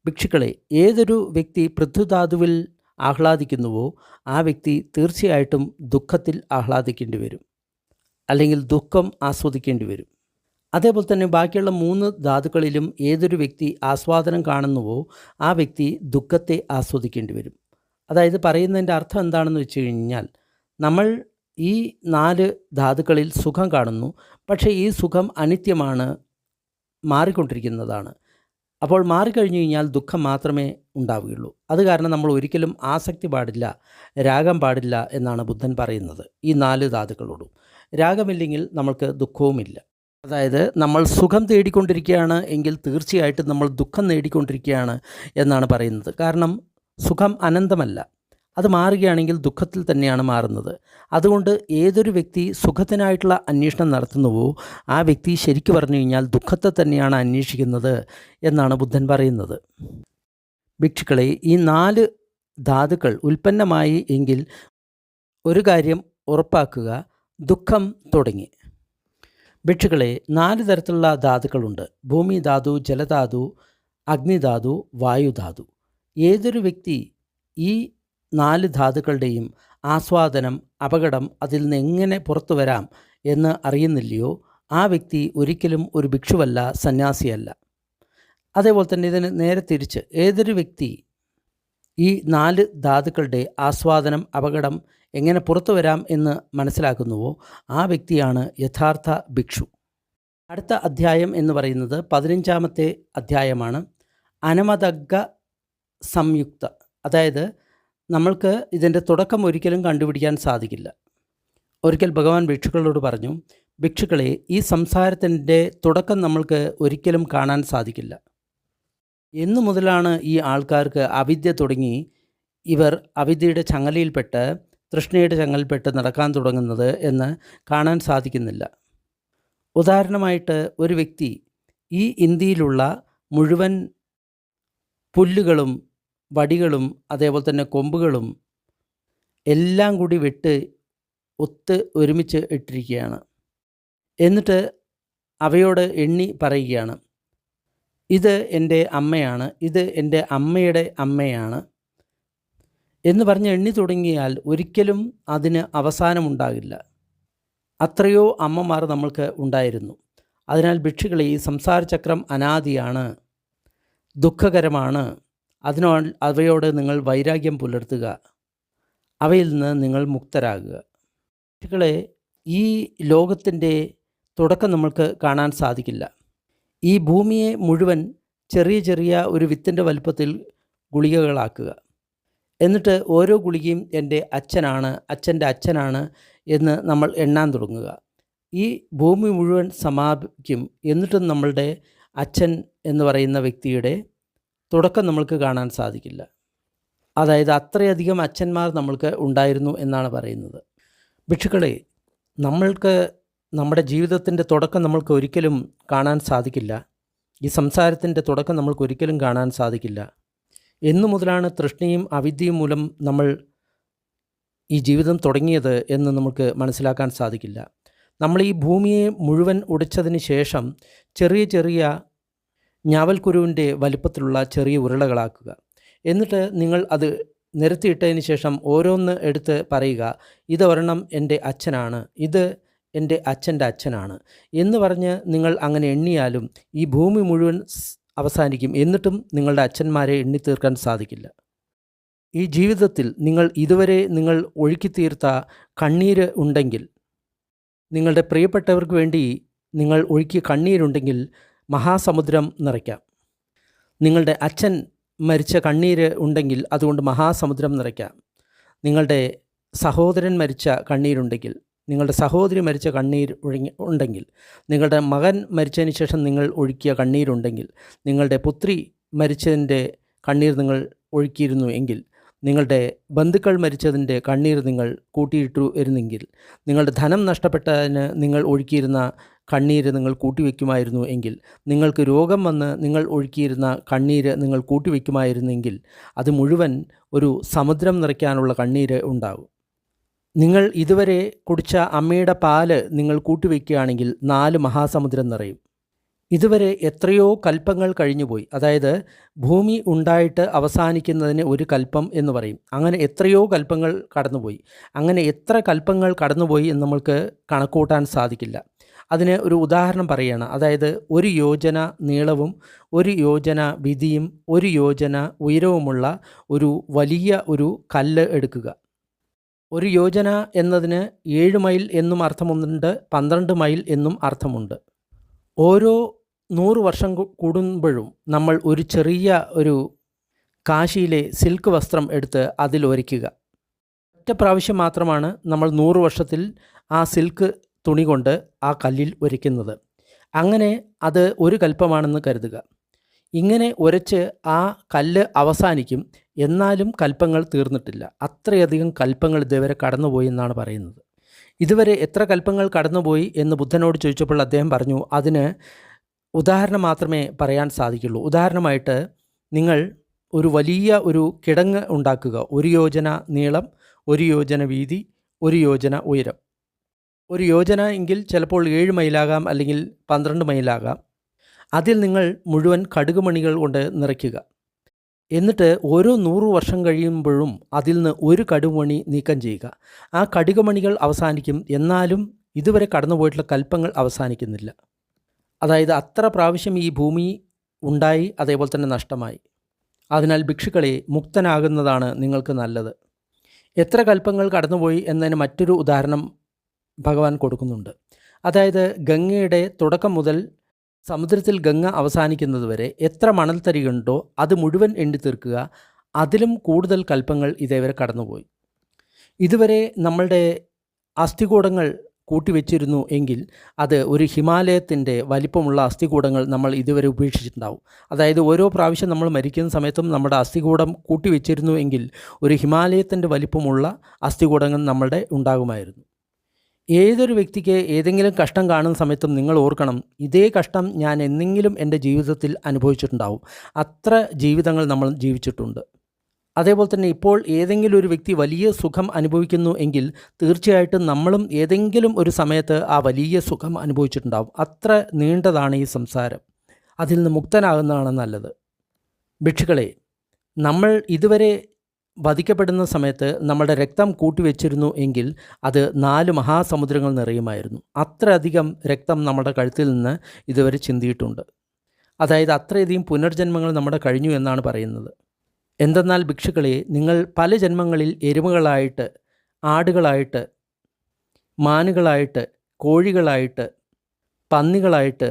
ഭിക്ഷുക്കളെ, ഏതൊരു വ്യക്തി പൃഥ്വിധാതുവിൽ ആഹ്ലാദിക്കുന്നുവോ ആ വ്യക്തി തീർച്ചയായിട്ടും ദുഃഖത്തിൽ ആഹ്ലാദിക്കേണ്ടി വരും, അല്ലെങ്കിൽ ദുഃഖം ആസ്വദിക്കേണ്ടി വരും. അതേപോലെ തന്നെ ബാക്കിയുള്ള 3 ധാതുക്കളിലും ഏതൊരു വ്യക്തി ആസ്വാദനം കാണുന്നുവോ ആ വ്യക്തി ദുഃഖത്തെ ആസ്വദിക്കേണ്ടി വരും. അതായത് പറയുന്നതിൻ്റെ അർത്ഥം എന്താണെന്ന് വെച്ച് കഴിഞ്ഞാൽ, നമ്മൾ ഈ 4 ധാതുക്കളിൽ സുഖം കാണുന്നു, പക്ഷേ ഈ സുഖം അനിത്യമാണ്, മാറിക്കൊണ്ടിരിക്കുന്നതാണ്. അപ്പോൾ മാറിക്കഴിഞ്ഞു കഴിഞ്ഞാൽ ദുഃഖം മാത്രമേ ഉണ്ടാവുകയുള്ളൂ. അത് കാരണം നമ്മൾ ഒരിക്കലും ആസക്തി പാടില്ല, രാഗം പാടില്ല എന്നാണ് ബുദ്ധൻ പറയുന്നത് ഈ 4 ധാതുക്കളോടും. രാഗമില്ലെങ്കിൽ നമ്മൾക്ക് ദുഃഖവുമില്ല. അതായത് നമ്മൾ സുഖം തേടിക്കൊണ്ടിരിക്കുകയാണ് എങ്കിൽ തീർച്ചയായിട്ടും നമ്മൾ ദുഃഖം നേടിക്കൊണ്ടിരിക്കുകയാണ് എന്നാണ് പറയുന്നത്. കാരണം സുഖം അനന്തമല്ല, അത് മാറുകയാണെങ്കിൽ ദുഃഖത്തിൽ തന്നെയാണ് മാറുന്നത്. അതുകൊണ്ട് ഏതൊരു വ്യക്തി സുഖത്തിനായിട്ടുള്ള അന്വേഷണം നടത്തുന്നുവോ ആ വ്യക്തി ശരിക്കു പറഞ്ഞു കഴിഞ്ഞാൽ ദുഃഖത്തെ തന്നെയാണ് അന്വേഷിക്കുന്നത് എന്നാണ് ബുദ്ധൻ പറയുന്നത്. ഭിക്ഷുക്കളെ, ഈ 4 ധാതുക്കൾ ഉൽപ്പന്നമായി എങ്കിൽ ഒരു കാര്യം ഉറപ്പാക്കുക, ദുഃഖം തുടങ്ങി. ഭിക്ഷുക്കളെ, 4 തരത്തിലുള്ള ധാതുക്കളുണ്ട്: ഭൂമി ധാതു, ജലധാതു, അഗ്നിധാതു, വായുധാതു. ഏതൊരു വ്യക്തി ഈ 4 ധാതുക്കളുടെയും ആസ്വാദനം, അപകടം, അതിൽ നിന്ന് എങ്ങനെ പുറത്തു വരാം എന്ന് അറിയുന്നില്ലയോ ആ വ്യക്തി ഒരിക്കലും ഒരു ഭിക്ഷുവല്ല, സന്യാസിയല്ല. അതേപോലെ തന്നെ ഇതിന് നേരെ തിരിച്ച്, ഏതൊരു വ്യക്തി ഈ 4 ധാതുക്കളുടെ ആസ്വാദനം, അപകടം, എങ്ങനെ പുറത്തു വരാം എന്ന് മനസ്സിലാക്കുന്നുവോ ആ വ്യക്തിയാണ് യഥാർത്ഥ ഭിക്ഷു. അടുത്ത അധ്യായം എന്ന് പറയുന്നത് 15-ാമത്തെ അധ്യായമാണ്. അനമദഗ്ഗ സംയുക്ത. അതായത് നമ്മൾക്ക് ഇതിൻ്റെ തുടക്കം ഒരിക്കലും കണ്ടുപിടിക്കാൻ സാധിക്കില്ല. ഒരിക്കൽ ഭഗവാൻ ഭിക്ഷുക്കളോട് പറഞ്ഞു, ഭിക്ഷുക്കളെ, ഈ സംസാരത്തിൻ്റെ തുടക്കം നമ്മൾക്ക് ഒരിക്കലും കാണാൻ സാധിക്കില്ല. എന്നു മുതലാണ് ഈ ആൾക്കാർക്ക് അവിദ്യ തുടങ്ങി ഇവർ അവിദ്യയുടെ ചങ്ങലയിൽപ്പെട്ട്, തൃഷ്ണയുടെ ചങ്ങലയിൽപ്പെട്ട് നടക്കാൻ തുടങ്ങുന്നത് എന്ന് കാണാൻ സാധിക്കുന്നില്ല. ഉദാഹരണമായിട്ട് ഒരു വ്യക്തി ഈ ഇന്ത്യയിലുള്ള മുഴുവൻ പുല്ലുകളും വടികളും അതേപോലെ തന്നെ കൊമ്പുകളും എല്ലാം കൂടി വെട്ട് ഒരുമിച്ച് ഇട്ടിരിക്കുകയാണ്. എന്നിട്ട് അവയോട് എണ്ണി പറയുകയാണ്, ഇത് എൻ്റെ അമ്മയാണ്, ഇത് എൻ്റെ അമ്മയുടെ അമ്മയാണ് എന്ന് പറഞ്ഞ് എണ്ണി തുടങ്ങിയാൽ ഒരിക്കലും അതിന് അവസാനമുണ്ടാകില്ല. അത്രയോ അമ്മമാർ നമ്മൾക്ക് ഉണ്ടായിരുന്നു. അതിനാൽ ഭിക്ഷുക്കളെ, ഈ സംസാരചക്രം അനാദിയാണ്, ദുഃഖകരമാണ്. അതിനാൽ അവയോട് നിങ്ങൾ വൈരാഗ്യം പുലർത്തുക, അവയിൽ നിന്ന് നിങ്ങൾ മുക്തരാകുക. ഭിക്ഷുക്കളെ, ഈ ലോകത്തിൻ്റെ തുടക്കം നമ്മൾക്ക് കാണാൻ സാധിക്കില്ല. ഈ ഭൂമിയെ മുഴുവൻ ചെറിയ ചെറിയ ഒരു വിത്തിൻ്റെ വലുപ്പത്തിൽ ഗുളികകളാക്കുക. എന്നിട്ട് ഓരോ ഗുളികയും എൻ്റെ അച്ഛനാണ്, അച്ഛൻ്റെ അച്ഛനാണ് എന്ന് നമ്മൾ എണ്ണാൻ തുടങ്ങുക. ഈ ഭൂമി മുഴുവൻ സമാപിക്കും. എന്നിട്ടും നമ്മളുടെ അച്ഛൻ എന്ന് പറയുന്ന വ്യക്തിയുടെ തുടക്കം നമ്മൾക്ക് കാണാൻ സാധിക്കില്ല. അതായത് അത്രയധികം അച്ഛന്മാർ നമ്മൾക്ക് ഉണ്ടായിരുന്നു എന്നാണ് പറയുന്നത്. ഭിക്ഷുക്കളെ, നമ്മൾക്ക് നമ്മുടെ ജീവിതത്തിൻ്റെ തുടക്കം നമ്മൾക്ക് ഒരിക്കലും കാണാൻ സാധിക്കില്ല. ഈ സംസാരത്തിൻ്റെ തുടക്കം നമ്മൾക്ക് ഒരിക്കലും കാണാൻ സാധിക്കില്ല. എന്നു മുതലാണ് തൃഷ്ണയും അവിദ്യയും മൂലം നമ്മൾ ഈ ജീവിതം തുടങ്ങിയത് എന്ന് നമുക്ക് മനസ്സിലാക്കാൻ സാധിക്കില്ല. നമ്മൾ ഈ ഭൂമിയെ മുഴുവൻ ഉടച്ചതിന് ശേഷം ചെറിയ ചെറിയ ഞാവൽക്കുരുവിൻ്റെ വലിപ്പത്തിലുള്ള ചെറിയ ഉരുളകളാക്കുക. എന്നിട്ട് നിങ്ങൾ അത് നിരത്തിയിട്ടതിന് ശേഷം ഓരോന്ന് എടുത്ത് പറയുക, ഇതൊരെണ്ണം എൻ്റെ അച്ഛനാണ്, ഇത് എൻ്റെ അച്ഛൻ്റെ അച്ഛനാണ് എന്ന് പറഞ്ഞ് നിങ്ങൾ അങ്ങനെ എണ്ണിയാലും ഈ ഭൂമി മുഴുവൻ അവസാനിക്കും. എന്നിട്ടും നിങ്ങളുടെ അച്ഛന്മാരെ എണ്ണിത്തീർക്കാൻ സാധിക്കില്ല. ഈ ജീവിതത്തിൽ ഇതുവരെ നിങ്ങൾ ഒഴുക്കിത്തീർത്ത കണ്ണീര് ഉണ്ടെങ്കിൽ, നിങ്ങളുടെ പ്രിയപ്പെട്ടവർക്ക് വേണ്ടി നിങ്ങൾ ഒഴുക്കിയ കണ്ണീരുണ്ടെങ്കിൽ മഹാസമുദ്രം നിറയ്ക്കാം. നിങ്ങളുടെ അച്ഛൻ മരിച്ച കണ്ണീര് ഉണ്ടെങ്കിൽ അതുകൊണ്ട് മഹാസമുദ്രം നിറയ്ക്കാം. നിങ്ങളുടെ സഹോദരൻ മരിച്ച കണ്ണീരുണ്ടെങ്കിൽ, നിങ്ങളുടെ സഹോദരി മരിച്ച കണ്ണീർ ഉണ്ടെങ്കിൽ, നിങ്ങളുടെ മകൻ മരിച്ചതിന് ശേഷം നിങ്ങൾ ഒഴുക്കിയ കണ്ണീരുണ്ടെങ്കിൽ, നിങ്ങളുടെ പുത്രി മരിച്ചതിൻ്റെ കണ്ണീർ നിങ്ങൾ ഒഴുക്കിയിരുന്നു എങ്കിൽ, നിങ്ങളുടെ ബന്ധുക്കൾ മരിച്ചതിൻ്റെ കണ്ണീർ നിങ്ങൾ കൂട്ടിയിട്ടു വരുന്നെങ്കിൽ, നിങ്ങളുടെ ധനം നഷ്ടപ്പെട്ടതിന് നിങ്ങൾ ഒഴുക്കിയിരുന്ന കണ്ണീര് നിങ്ങൾ കൂട്ടിവെക്കുമായിരുന്നു എങ്കിൽ, നിങ്ങൾക്ക് രോഗം വന്ന് നിങ്ങൾ ഒഴുക്കിയിരുന്ന കണ്ണീര് നിങ്ങൾ കൂട്ടിവെക്കുമായിരുന്നെങ്കിൽ അത് മുഴുവൻ ഒരു സമുദ്രം നിറയ്ക്കാനുള്ള കണ്ണീര് ഉണ്ടാകും. നിങ്ങൾ ഇതുവരെ കുടിച്ച അമ്മയുടെ പാല് നിങ്ങൾ കൂട്ടിവെക്കുകയാണെങ്കിൽ 4 മഹാസമുദ്രം നിറയും. ഇതുവരെ എത്രയോ കൽപ്പങ്ങൾ കഴിഞ്ഞുപോയി. അതായത് ഭൂമി ഉണ്ടായിട്ട് അവസാനിക്കുന്നതിന് ഒരു കൽപ്പം എന്ന് പറയും. അങ്ങനെ എത്രയോ കൽപ്പങ്ങൾ കടന്നുപോയി. അങ്ങനെ എത്ര കൽപ്പങ്ങൾ കടന്നുപോയി എന്ന് നമ്മൾക്ക് കണക്കൂട്ടാൻ സാധിക്കില്ല. അതിന് ഒരു ഉദാഹരണം പറയുകയാണ്. അതായത് 1 യോജന നീളവും 1 യോജന വീതിയും 1 യോജന ഉയരവുമുള്ള ഒരു വലിയ ഒരു കല്ല് എടുക്കുക. 1 യോജന എന്നതിന് 7 മൈൽ എന്നും അർത്ഥമുണ്ട്, 12 മൈൽ എന്നും അർത്ഥമുണ്ട്. ഓരോ 100 വർഷം കൂടുമ്പോഴും നമ്മൾ ഒരു ചെറിയ ഒരു കാശിയിലെ സിൽക്ക് വസ്ത്രം എടുത്ത് അതിൽ ഒരയ്ക്കുക. ഒറ്റ പ്രാവശ്യം മാത്രമാണ് നമ്മൾ 100 വർഷത്തിൽ ആ സിൽക്ക് തുണി കൊണ്ട് ആ കല്ലിൽ ഒരയ്ക്കുന്നത്. അങ്ങനെ അത് ഒരു കൽപ്പമാണെന്ന് കരുതുക. ഇങ്ങനെ ഉരച്ച് ആ കല്ല് അവസാനിക്കും. എന്നാലും കൽപ്പങ്ങൾ തീർന്നിട്ടില്ല. അത്രയധികം കൽപ്പങ്ങൾ ഇതുവരെ കടന്നുപോയി എന്നാണ് പറയുന്നത്. ഇതുവരെ എത്ര കൽപ്പങ്ങൾ കടന്നുപോയി എന്ന് ബുദ്ധനോട് ചോദിച്ചപ്പോൾ അദ്ദേഹം പറഞ്ഞു, അതിന് ഉദാഹരണം മാത്രമേ പറയാൻ സാധിക്കുള്ളൂ. ഉദാഹരണമായിട്ട് നിങ്ങൾ ഒരു വലിയ ഒരു കിടങ്ങ് ഉണ്ടാക്കുക. 1 യോജന നീളം, 1 യോജന വീതി, 1 യോജന ഉയരം. 1 യോജന എങ്കിൽ ചിലപ്പോൾ 7 മൈലാകാം, അല്ലെങ്കിൽ 12 മൈലാകാം. അതിൽ നിങ്ങൾ മുഴുവൻ കടുകുമണികൾ കൊണ്ട് നിറയ്ക്കുക. എന്നിട്ട് ഓരോ 100 വർഷം കഴിയുമ്പോഴും അതിൽ നിന്ന് ഒരു കടുകുമണി നീക്കം ചെയ്യുക. ആ കടുകുമണികൾ അവസാനിക്കും. എന്നാലും ഇതുവരെ കടന്നുപോയിട്ടുള്ള കൽപ്പങ്ങൾ അവസാനിക്കുന്നില്ല. അതായത് അത്ര പ്രാവശ്യം ഈ ഭൂമി ഉണ്ടായി, അതേപോലെ തന്നെ നഷ്ടമായി. അതിനാൽ ഭിക്ഷുക്കളെ, മുക്തനാകുന്നതാണ് നിങ്ങൾക്ക് നല്ലത്. എത്ര കൽപ്പങ്ങൾ കടന്നുപോയി എന്നതിന് മറ്റൊരു ഉദാഹരണം ഭഗവാൻ കൊടുക്കുന്നുണ്ട്. അതായത് ഗംഗയുടെ തുടക്കം മുതൽ സമുദ്രത്തിൽ ഗംഗ അവസാനിക്കുന്നത് വരെ എത്ര മണൽത്തരികളുണ്ടോ അത് മുഴുവൻ എണ്ണി തീർക്കുക. അതിലും കൂടുതൽ കൽപ്പങ്ങൾ ഇതേവരെ കടന്നുപോയി. ഇതുവരെ നമ്മളുടെ അസ്ഥികൂടങ്ങൾ കൂട്ടിവെച്ചിരുന്നു എങ്കിൽ അത് ഒരു ഹിമാലയത്തിൻ്റെ വലിപ്പമുള്ള അസ്ഥികൂടങ്ങൾ നമ്മൾ ഇതുവരെ ഉപേക്ഷിച്ചിട്ടുണ്ടാവും. അതായത് ഓരോ പ്രാവശ്യം നമ്മൾ മരിക്കുന്ന സമയത്തും നമ്മുടെ അസ്ഥികൂടം കൂട്ടിവെച്ചിരുന്നു എങ്കിൽ ഒരു ഹിമാലയത്തിൻ്റെ വലിപ്പമുള്ള അസ്ഥികൂടങ്ങൾ നമ്മളുടെ ഉണ്ടാകുമായിരുന്നു. ഏതൊരു വ്യക്തിക്ക് ഏതെങ്കിലും കഷ്ടം കാണുന്ന സമയത്തും നിങ്ങൾ ഓർക്കണം, ഇതേ കഷ്ടം ഞാൻ എന്നെങ്കിലും എൻ്റെ ജീവിതത്തിൽ അനുഭവിച്ചിട്ടുണ്ടാവും. അത്ര ജീവിതങ്ങൾ നമ്മൾ ജീവിച്ചിട്ടുണ്ട്. അതേപോലെ തന്നെ ഇപ്പോൾ ഏതെങ്കിലും ഒരു വ്യക്തി വലിയ സുഖം അനുഭവിക്കുന്നു എങ്കിൽ തീർച്ചയായിട്ടും നമ്മളും ഏതെങ്കിലും ഒരു സമയത്ത് ആ വലിയ സുഖം അനുഭവിച്ചിട്ടുണ്ടാവും. അത്ര നീണ്ടതാണ് ഈ സംസാരം. അതിൽ നിന്ന് മുക്തനാകുന്നതാണ് നല്ലത്. ഭിക്ഷുക്കളെ, നമ്മൾ ഇതുവരെ വധിക്കപ്പെടുന്ന സമയത്ത് നമ്മുടെ രക്തം കൂട്ടിവെച്ചിരുന്നു എങ്കിൽ അത് 4 മഹാസമുദ്രങ്ങൾ നിറയുമായിരുന്നു. അത്രയധികം രക്തം നമ്മുടെ കഴുത്തിൽ നിന്ന് ഇതുവരെ ചിന്തിയിട്ടുണ്ട്. അതായത് അത്രയധികം പുനർജന്മങ്ങൾ നമ്മുടെ കഴിഞ്ഞു എന്നാണ് പറയുന്നത്. എന്തെന്നാൽ ഭിക്ഷുക്കളെ, നിങ്ങൾ പല ജന്മങ്ങളിൽ എരുമകളായിട്ട്, ആടുകളായിട്ട്, മാനുകളായിട്ട്, കോഴികളായിട്ട്, പന്നികളായിട്ട്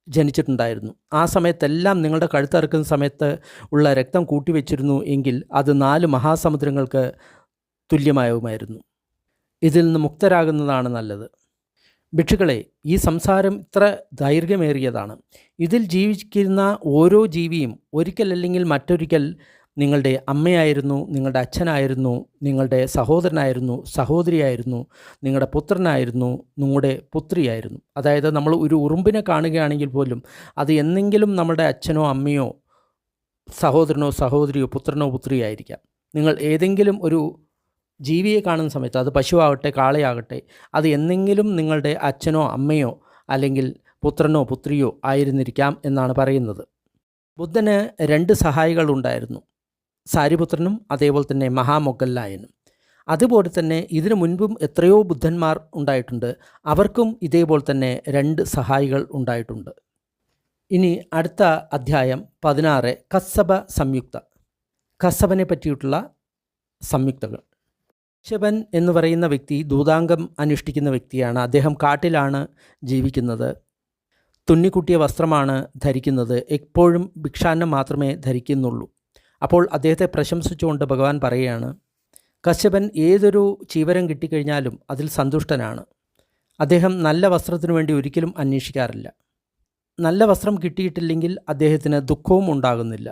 ജനിച്ചിട്ടുണ്ടായിരുന്നു. ആ സമയത്തെല്ലാം നിങ്ങളുടെ കഴുത്തറുക്കുന്ന സമയത്ത് ഉള്ള രക്തം കൂട്ടിവെച്ചിരുന്നു എങ്കിൽ അത് 4 മഹാസമുദ്രങ്ങൾക്ക് തുല്യമാവുമായിരുന്നു. ഇതിൽ നിന്ന് മുക്തരാകുന്നതാണ് നല്ലത്. ഭിക്ഷുക്കളെ, ഈ സംസാരം ഇത്ര ദൈർഘ്യമേറിയതാണ്. ഇതിൽ ജീവിക്കുന്ന ഓരോ ജീവിയും ഒരിക്കലല്ലെങ്കിൽ മറ്റൊരിക്കൽ നിങ്ങളുടെ അമ്മയായിരുന്നു, നിങ്ങളുടെ അച്ഛനായിരുന്നു, നിങ്ങളുടെ സഹോദരനായിരുന്നു, സഹോദരിയായിരുന്നു, നിങ്ങളുടെ പുത്രനായിരുന്നു, നിങ്ങളുടെ പുത്രിയായിരുന്നു. അതായത് നമ്മൾ ഒരു ഉറുമ്പിനെ കാണുകയാണെങ്കിൽ പോലും അത് എന്നെങ്കിലും നമ്മുടെ അച്ഛനോ അമ്മയോ സഹോദരനോ സഹോദരിയോ പുത്രനോ പുത്രിയായിരിക്കാം. നിങ്ങൾ ഏതെങ്കിലും ഒരു ജീവിയെ കാണുന്ന സമയത്ത്, അത് പശുവാകട്ടെ കാളയാകട്ടെ, അത് എന്നെങ്കിലും നിങ്ങളുടെ അച്ഛനോ അമ്മയോ അല്ലെങ്കിൽ പുത്രനോ പുത്രിയോ ആയിരുന്നിരിക്കാം എന്നാണ് പറയുന്നത്. ബുദ്ധന് 2 സഹായികൾ ഉണ്ടായിരുന്നു, സാരിപുത്രനും അതേപോലെ തന്നെ മഹാമൊഗല്ലായനും. അതുപോലെ തന്നെ ഇതിനു മുൻപും എത്രയോ ബുദ്ധന്മാർ ഉണ്ടായിട്ടുണ്ട്. അവർക്കും ഇതേപോലെ തന്നെ 2 സഹായികൾ ഉണ്ടായിട്ടുണ്ട്. ഇനി അടുത്ത അധ്യായം 16 കസ്സബ സംയുക്ത. കസ്സബനെ പറ്റിയിട്ടുള്ള സംയുക്തകൾ. കശ്യപൻ എന്ന് പറയുന്ന വ്യക്തി ദൂതാംഗം അനുഷ്ഠിക്കുന്ന വ്യക്തിയാണ്. അദ്ദേഹം കാട്ടിലാണ് ജീവിക്കുന്നത്. തുന്നിക്കുട്ടിയ വസ്ത്രമാണ് ധരിക്കുന്നത്. എപ്പോഴും ഭിക്ഷാന്നം മാത്രമേ ധരിക്കുന്നുള്ളൂ. അപ്പോൾ അദ്ദേഹത്തെ പ്രശംസിച്ചുകൊണ്ട് ഭഗവാൻ പറയുകയാണ്, കശ്യപൻ ഏതൊരു ചീവരം കിട്ടിക്കഴിഞ്ഞാലും അതിൽ സന്തുഷ്ടനാണ്. അദ്ദേഹം നല്ല വസ്ത്രത്തിനു വേണ്ടി ഒരിക്കലും അന്വേഷിക്കാറില്ല. നല്ല വസ്ത്രം കിട്ടിയിട്ടില്ലെങ്കിൽ അദ്ദേഹത്തിന് ദുഃഖവും ഉണ്ടാകുന്നില്ല.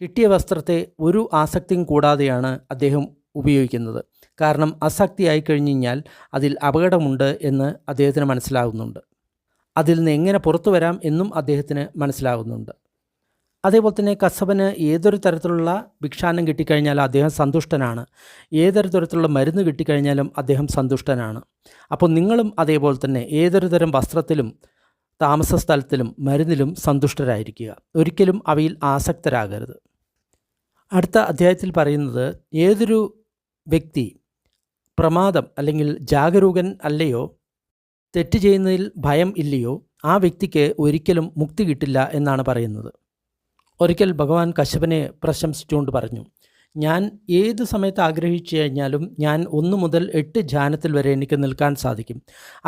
കിട്ടിയ വസ്ത്രത്തെ ഒരു ആസക്തിയും കൂടാതെയാണ് അദ്ദേഹം ഉപയോഗിക്കുന്നത്. കാരണം ആസക്തി ആയിക്കഴിഞ്ഞ് കഴിഞ്ഞാൽ അതിൽ അപകടമുണ്ട് എന്ന് അദ്ദേഹത്തിന് മനസ്സിലാകുന്നുണ്ട്. അതിൽ നിന്ന് എങ്ങനെ പുറത്തു വരാം എന്നും അദ്ദേഹത്തിന് മനസ്സിലാകുന്നുണ്ട്. അതേപോലെ തന്നെ കസബന് ഏതൊരു തരത്തിലുള്ള ഭിക്ഷാന്നം കിട്ടിക്കഴിഞ്ഞാൽ അദ്ദേഹം സന്തുഷ്ടനാണ്. ഏതൊരു തരത്തിലുള്ള മരുന്ന് കിട്ടിക്കഴിഞ്ഞാലും അദ്ദേഹം സന്തുഷ്ടനാണ്. അപ്പോൾ നിങ്ങളും അതേപോലെ തന്നെ ഏതൊരു തരം വസ്ത്രത്തിലും താമസ സ്ഥലത്തിലും മരുന്നിലും സന്തുഷ്ടരായിരിക്കുക. ഒരിക്കലും അവയിൽ ആസക്തരാകരുത്. അടുത്ത അധ്യായത്തിൽ പറയുന്നത്, ഏതൊരു വ്യക്തി പ്രമാദം അല്ലെങ്കിൽ ജാഗരൂകൻ അല്ലയോ, തെറ്റ് ചെയ്യുന്നതിൽ ഭയം ഇല്ലയോ, ആ വ്യക്തിക്ക് ഒരിക്കലും മുക്തി കിട്ടില്ല എന്നാണ് പറയുന്നത്. ഒരിക്കൽ ഭഗവാൻ കശ്യപനെ പ്രശംസിച്ചുകൊണ്ട് പറഞ്ഞു, ഞാൻ ഏത് സമയത്ത് ആഗ്രഹിച്ചു കഴിഞ്ഞാലും ഞാൻ 1 മുതൽ 8 ധ്യാനത്തിൽ വരെ എനിക്ക് നിൽക്കാൻ സാധിക്കും.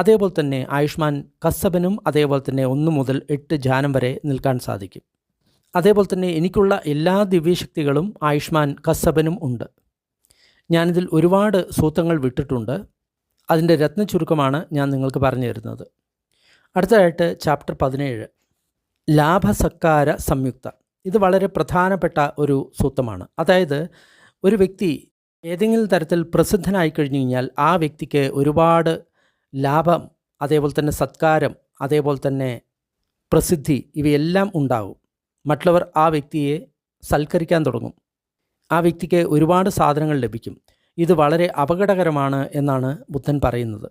അതേപോലെ തന്നെ ആയുഷ്മാൻ കശ്യപനും അതേപോലെ തന്നെ 1 മുതൽ 8 ധ്യാനം വരെ നിൽക്കാൻ സാധിക്കും. അതേപോലെ തന്നെ എനിക്കുള്ള എല്ലാ ദിവ്യശക്തികളും ആയുഷ്മാൻ കശ്യപനും ഉണ്ട്. ഞാനിതിൽ ഒരുപാട് സൂത്രങ്ങൾ വിട്ടിട്ടുണ്ട്. അതിൻ്റെ രത്നചുരുക്കമാണ് ഞാൻ നിങ്ങൾക്ക് പറഞ്ഞു തരുന്നത്. അടുത്തതായിട്ട് ചാപ്റ്റർ 17, ലാഭസത്കാര സംയുക്ത. ഇത് വളരെ പ്രധാനപ്പെട്ട ഒരു സൂത്രമാണ്. അതായത് ഒരു വ്യക്തി ഏതെങ്കിലും തരത്തിൽ പ്രസിദ്ധനായി കഴിഞ്ഞു കഴിഞ്ഞാൽ ആ വ്യക്തിക്ക് ഒരുപാട് ലാഭം, അതേപോലെ തന്നെ സത്കാരം, അതേപോലെ തന്നെ പ്രസിദ്ധി ഇവയെല്ലാം ഉണ്ടാകും. മറ്റുള്ളവർ ആ വ്യക്തിയെ സൽക്കരിക്കാൻ തുടങ്ങും. ആ വ്യക്തിക്ക് ഒരുപാട് സാധനങ്ങൾ ലഭിക്കും. ഇത് വളരെ അപകടകരമാണ് എന്നാണ് ബുദ്ധൻ പറയുന്നത്.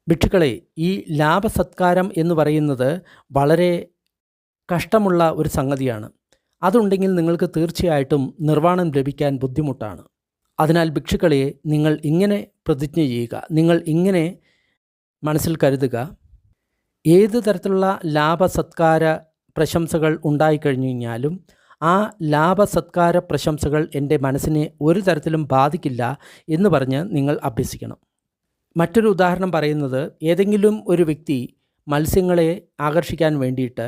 ഭിക്ഷുക്കളെ, ഈ ലാഭസത്കാരം എന്ന് പറയുന്നത് വളരെ കഷ്ടമുള്ള ഒരു സംഗതിയാണ്. അതുണ്ടെങ്കിൽ നിങ്ങൾക്ക് തീർച്ചയായിട്ടും നിർവ്വാണം ലഭിക്കാൻ ബുദ്ധിമുട്ടാണ്. അതിനാൽ ഭിക്ഷുക്കളെ, നിങ്ങൾ ഇങ്ങനെ പ്രതിജ്ഞ ചെയ്യുക, നിങ്ങൾ ഇങ്ങനെ മനസ്സിൽ കരുതുക, ഏത് തരത്തിലുള്ള ലാഭസത്കാര പ്രശംസകൾ ഉണ്ടായിക്കഴിഞ്ഞു കഴിഞ്ഞാലും ആ ലാഭസത്കാര പ്രശംസകൾ എൻ്റെ മനസ്സിനെ ഒരു തരത്തിലും ബാധിക്കില്ല എന്ന് പറഞ്ഞ് നിങ്ങൾ അഭ്യസിക്കണം. മറ്റൊരു ഉദാഹരണം പറയുന്നത്, ഏതെങ്കിലും ഒരു വ്യക്തി മത്സ്യങ്ങളെ ആകർഷിക്കാൻ വേണ്ടിയിട്ട്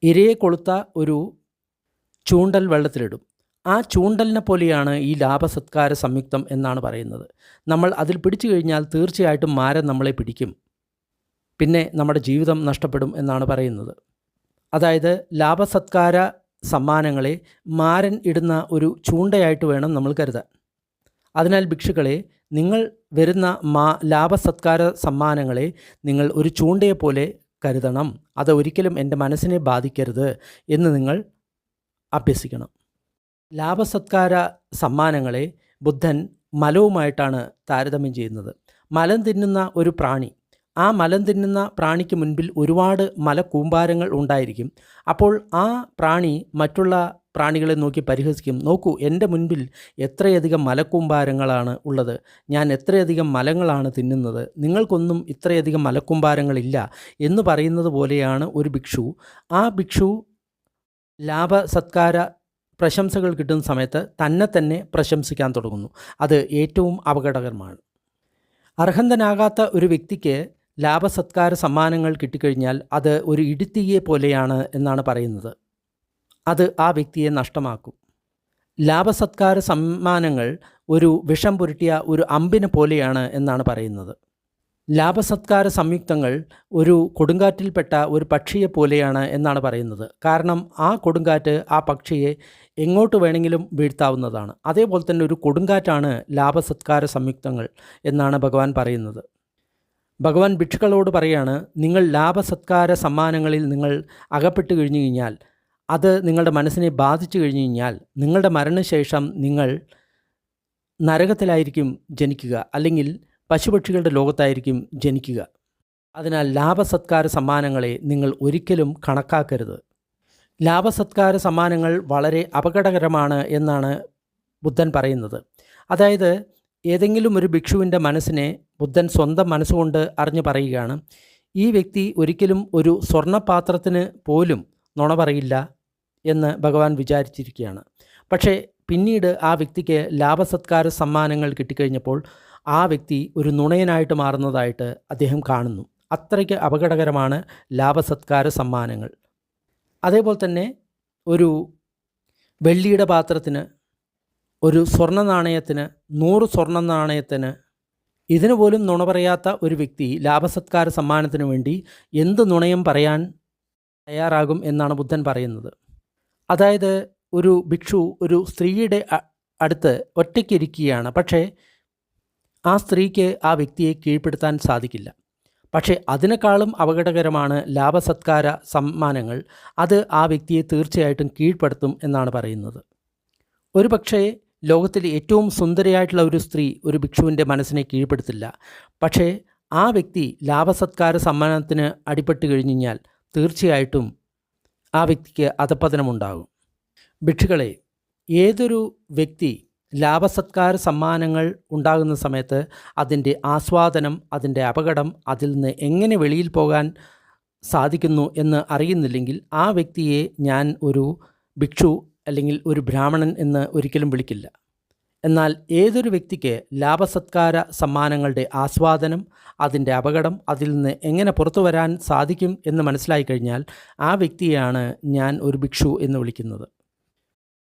ഇരയെ കൊളുത്ത ഒരു ചൂണ്ടൽ വെള്ളത്തിലിടും. ആ ചൂണ്ടലിനെ പോലെയാണ് ഈ ലാഭസത്കാര സംയുക്തം എന്നാണ് പറയുന്നത്. നമ്മൾ അതിൽ പിടിച്ചു കഴിഞ്ഞാൽ തീർച്ചയായിട്ടും മാരൻ നമ്മളെ പിടിക്കും. പിന്നെ നമ്മുടെ ജീവിതം നഷ്ടപ്പെടും എന്നാണ് പറയുന്നത്. അതായത് ലാഭസത്കാര സമ്മാനങ്ങളെ മാരൻ ഇടുന്ന ഒരു ചൂണ്ടയായിട്ട് വേണം നമ്മൾ കരുതാൻ. അതിനാൽ ഭിക്ഷുക്കളെ, നിങ്ങൾ വരുന്ന ലാഭസത്കാര സമ്മാനങ്ങളെ നിങ്ങൾ ഒരു ചൂണ്ടയെപ്പോലെ കരുതണം. അത് ഒരിക്കലും എൻ്റെ മനസ്സിനെ ബാധിക്കരുത് എന്ന് നിങ്ങൾ അഭ്യസിക്കണം. ലാഭസത്കാര സമ്മാനങ്ങളെ ബുദ്ധൻ മലവുമായിട്ടാണ് താരതമ്യം ചെയ്യുന്നത്. മലം തിന്നുന്ന ഒരു പ്രാണി, ആ മലം തിന്നുന്ന പ്രാണിക്ക് മുൻപിൽ ഒരുപാട് മലക്കൂമ്പാരങ്ങൾ ഉണ്ടായിരിക്കും. അപ്പോൾ ആ പ്രാണി മറ്റുള്ള പ്രാണികളെ നോക്കി പരിഹസിക്കും. നോക്കൂ, എൻ്റെ മുൻപിൽ എത്രയധികം മലക്കൂമ്പാരങ്ങളാണ് ഉള്ളത്, ഞാൻ എത്രയധികം മലങ്ങളാണ് തിന്നുന്നത്, നിങ്ങൾക്കൊന്നും ഇത്രയധികം മലക്കൂമ്പാരങ്ങളില്ല എന്ന് പറയുന്നത് പോലെയാണ് ഒരു ഭിക്ഷു. ആ ഭിക്ഷു ലാഭസത്കാര പ്രശംസകൾ കിട്ടുന്ന സമയത്ത് തന്നെ പ്രശംസിക്കാൻ തുടങ്ങുന്നു. അത് ഏറ്റവും അപകടകരമാണ്. അർഹന്തനാകാത്ത ഒരു വ്യക്തിക്ക് ലാഭസത്കാര സമ്മാനങ്ങൾ കിട്ടിക്കഴിഞ്ഞാൽ അത് ഒരു ഇടിത്തീയെ പോലെയാണ് എന്നാണ് പറയുന്നത്. അത് ആ വ്യക്തിയെ നഷ്ടമാക്കും. ലാഭസത്കാര സമ്മാനങ്ങൾ ഒരു വിഷം പുരട്ടിയ ഒരു അമ്പിനെ പോലെയാണ് എന്നാണ് പറയുന്നത്. ലാഭസത്കാര സംയുക്തങ്ങൾ ഒരു കൊടുങ്കാറ്റിൽപ്പെട്ട ഒരു പക്ഷിയെ പോലെയാണ് എന്നാണ് പറയുന്നത്. കാരണം ആ കൊടുങ്കാറ്റ് ആ പക്ഷിയെ എങ്ങോട്ട് വേണമെങ്കിലും വീഴ്ത്താവുന്നതാണ്. അതേപോലെ തന്നെ ഒരു കൊടുങ്കാറ്റാണ് ലാഭസത്കാര സംയുക്തങ്ങൾ എന്നാണ് ഭഗവാൻ പറയുന്നത്. ഭഗവാൻ ഭിക്ഷുക്കളോട് പറയാണ്, നിങ്ങൾ ലാഭസത്കാര സമ്മാനങ്ങളിൽ നിങ്ങൾ അകപ്പെട്ട് കഴിഞ്ഞു കഴിഞ്ഞാൽ, അത് നിങ്ങളുടെ മനസ്സിനെ ബാധിച്ചു കഴിഞ്ഞു കഴിഞ്ഞാൽ, നിങ്ങളുടെ മരണശേഷം നിങ്ങൾ നരകത്തിലായിരിക്കും ജനിക്കുക, അല്ലെങ്കിൽ പശുപക്ഷികളുടെ ലോകത്തായിരിക്കും ജനിക്കുക. അതിനാൽ ലാഭസത്കാര സമ്മാനങ്ങളെ നിങ്ങൾ ഒരിക്കലും കണക്കാക്കരുത്. ലാഭസത്കാര സമ്മാനങ്ങൾ വളരെ അപകടകരമാണ് എന്നാണ് ബുദ്ധൻ പറയുന്നത്. അതായത് ഏതെങ്കിലും ഒരു ഭിക്ഷുവിൻ്റെ മനസ്സിനെ ബുദ്ധൻ സ്വന്തം മനസ്സുകൊണ്ട് അറിഞ്ഞു പറയുകയാണ്, ഈ വ്യക്തി ഒരിക്കലും ഒരു സ്വർണ്ണപാത്രത്തിന് പോലും നുണ പറയില്ല എന്ന് ഭഗവാൻ വിചാരിച്ചിരിക്കുകയാണ്. പക്ഷേ പിന്നീട് ആ വ്യക്തിക്ക് ലാഭസത്കാര സമ്മാനങ്ങൾ കിട്ടിക്കഴിഞ്ഞപ്പോൾ ആ വ്യക്തി ഒരു നുണയനായിട്ട് മാറുന്നതായിട്ട് അദ്ദേഹം കാണുന്നു. അത്രയ്ക്ക് അപകടകരമാണ് ലാഭസത്കാര സമ്മാനങ്ങൾ. അതേപോലെ തന്നെ ഒരു വെള്ളിയുടെ പാത്രത്തിന്, ഒരു സ്വർണ്ണ നാണയത്തിന്, 100 സ്വർണ്ണ നാണയത്തിന്, ഇതിനു പോലും നുണ പറയാത്ത ഒരു വ്യക്തി ലാഭസത്കാര സമ്മാനത്തിന് വേണ്ടി എന്ത് നുണയും പറയാൻ തയ്യാറാകും എന്നാണ് ബുദ്ധൻ പറയുന്നത്. അതായത് ഒരു ഭിക്ഷു ഒരു സ്ത്രീയുടെ അടുത്ത് ഒറ്റയ്ക്കിരിക്കുകയാണ്. പക്ഷേ ആ സ്ത്രീക്ക് ആ വ്യക്തിയെ കീഴ്പ്പെടുത്താൻ സാധിക്കില്ല. പക്ഷേ അതിനേക്കാളും അപകടകരമാണ് ലാഭസത്കാര സമ്മാനങ്ങൾ. അത് ആ വ്യക്തിയെ തീർച്ചയായിട്ടും കീഴ്പ്പെടുത്തും എന്നാണ് പറയുന്നത്. ഒരു പക്ഷേ ലോകത്തിലെ ഏറ്റവും സുന്ദരിയായിട്ടുള്ള ഒരു സ്ത്രീ ഒരു ഭിക്ഷുവിൻ്റെ മനസ്സിനെ കീഴ്പ്പെടുത്തില്ല. പക്ഷേ ആ വ്യക്തി ലാഭസത്കാര സമ്മാനത്തിന് അടിപ്പെട്ട് കഴിഞ്ഞു കഴിഞ്ഞാൽ തീർച്ചയായിട്ടും ആ വ്യക്തിക്ക് അധപ്പതനമുണ്ടാകും. ഭിക്ഷുക്കളെ, ഏതൊരു വ്യക്തി ലാഭസത്കാര സമ്മാനങ്ങൾ ഉണ്ടാകുന്ന സമയത്ത് അതിൻ്റെ ആസ്വാദനം, അതിൻ്റെ അപകടം, അതിൽ നിന്ന് എങ്ങനെ വെളിയിൽ പോകാൻ സാധിക്കുന്നു എന്ന് അറിയുന്നില്ലെങ്കിൽ ആ വ്യക്തിയെ ഞാൻ ഒരു ഭിക്ഷു അല്ലെങ്കിൽ ഒരു ബ്രാഹ്മണൻ എന്ന് ഒരിക്കലും വിളിക്കില്ല. എന്നാൽ ഏതൊരു വ്യക്തിക്ക് ലാഭസത്കാര സമ്മാനങ്ങളുടെ ആസ്വാദനം, അതിൻ്റെ അപകടം, അതിൽ നിന്ന് എങ്ങനെ പുറത്തു വരാൻ സാധിക്കും എന്ന് മനസ്സിലായി കഴിഞ്ഞാൽ ആ വ്യക്തിയാണ് ഞാൻ ഒരു ഭിക്ഷു എന്ന് വിളിക്കുന്നത്.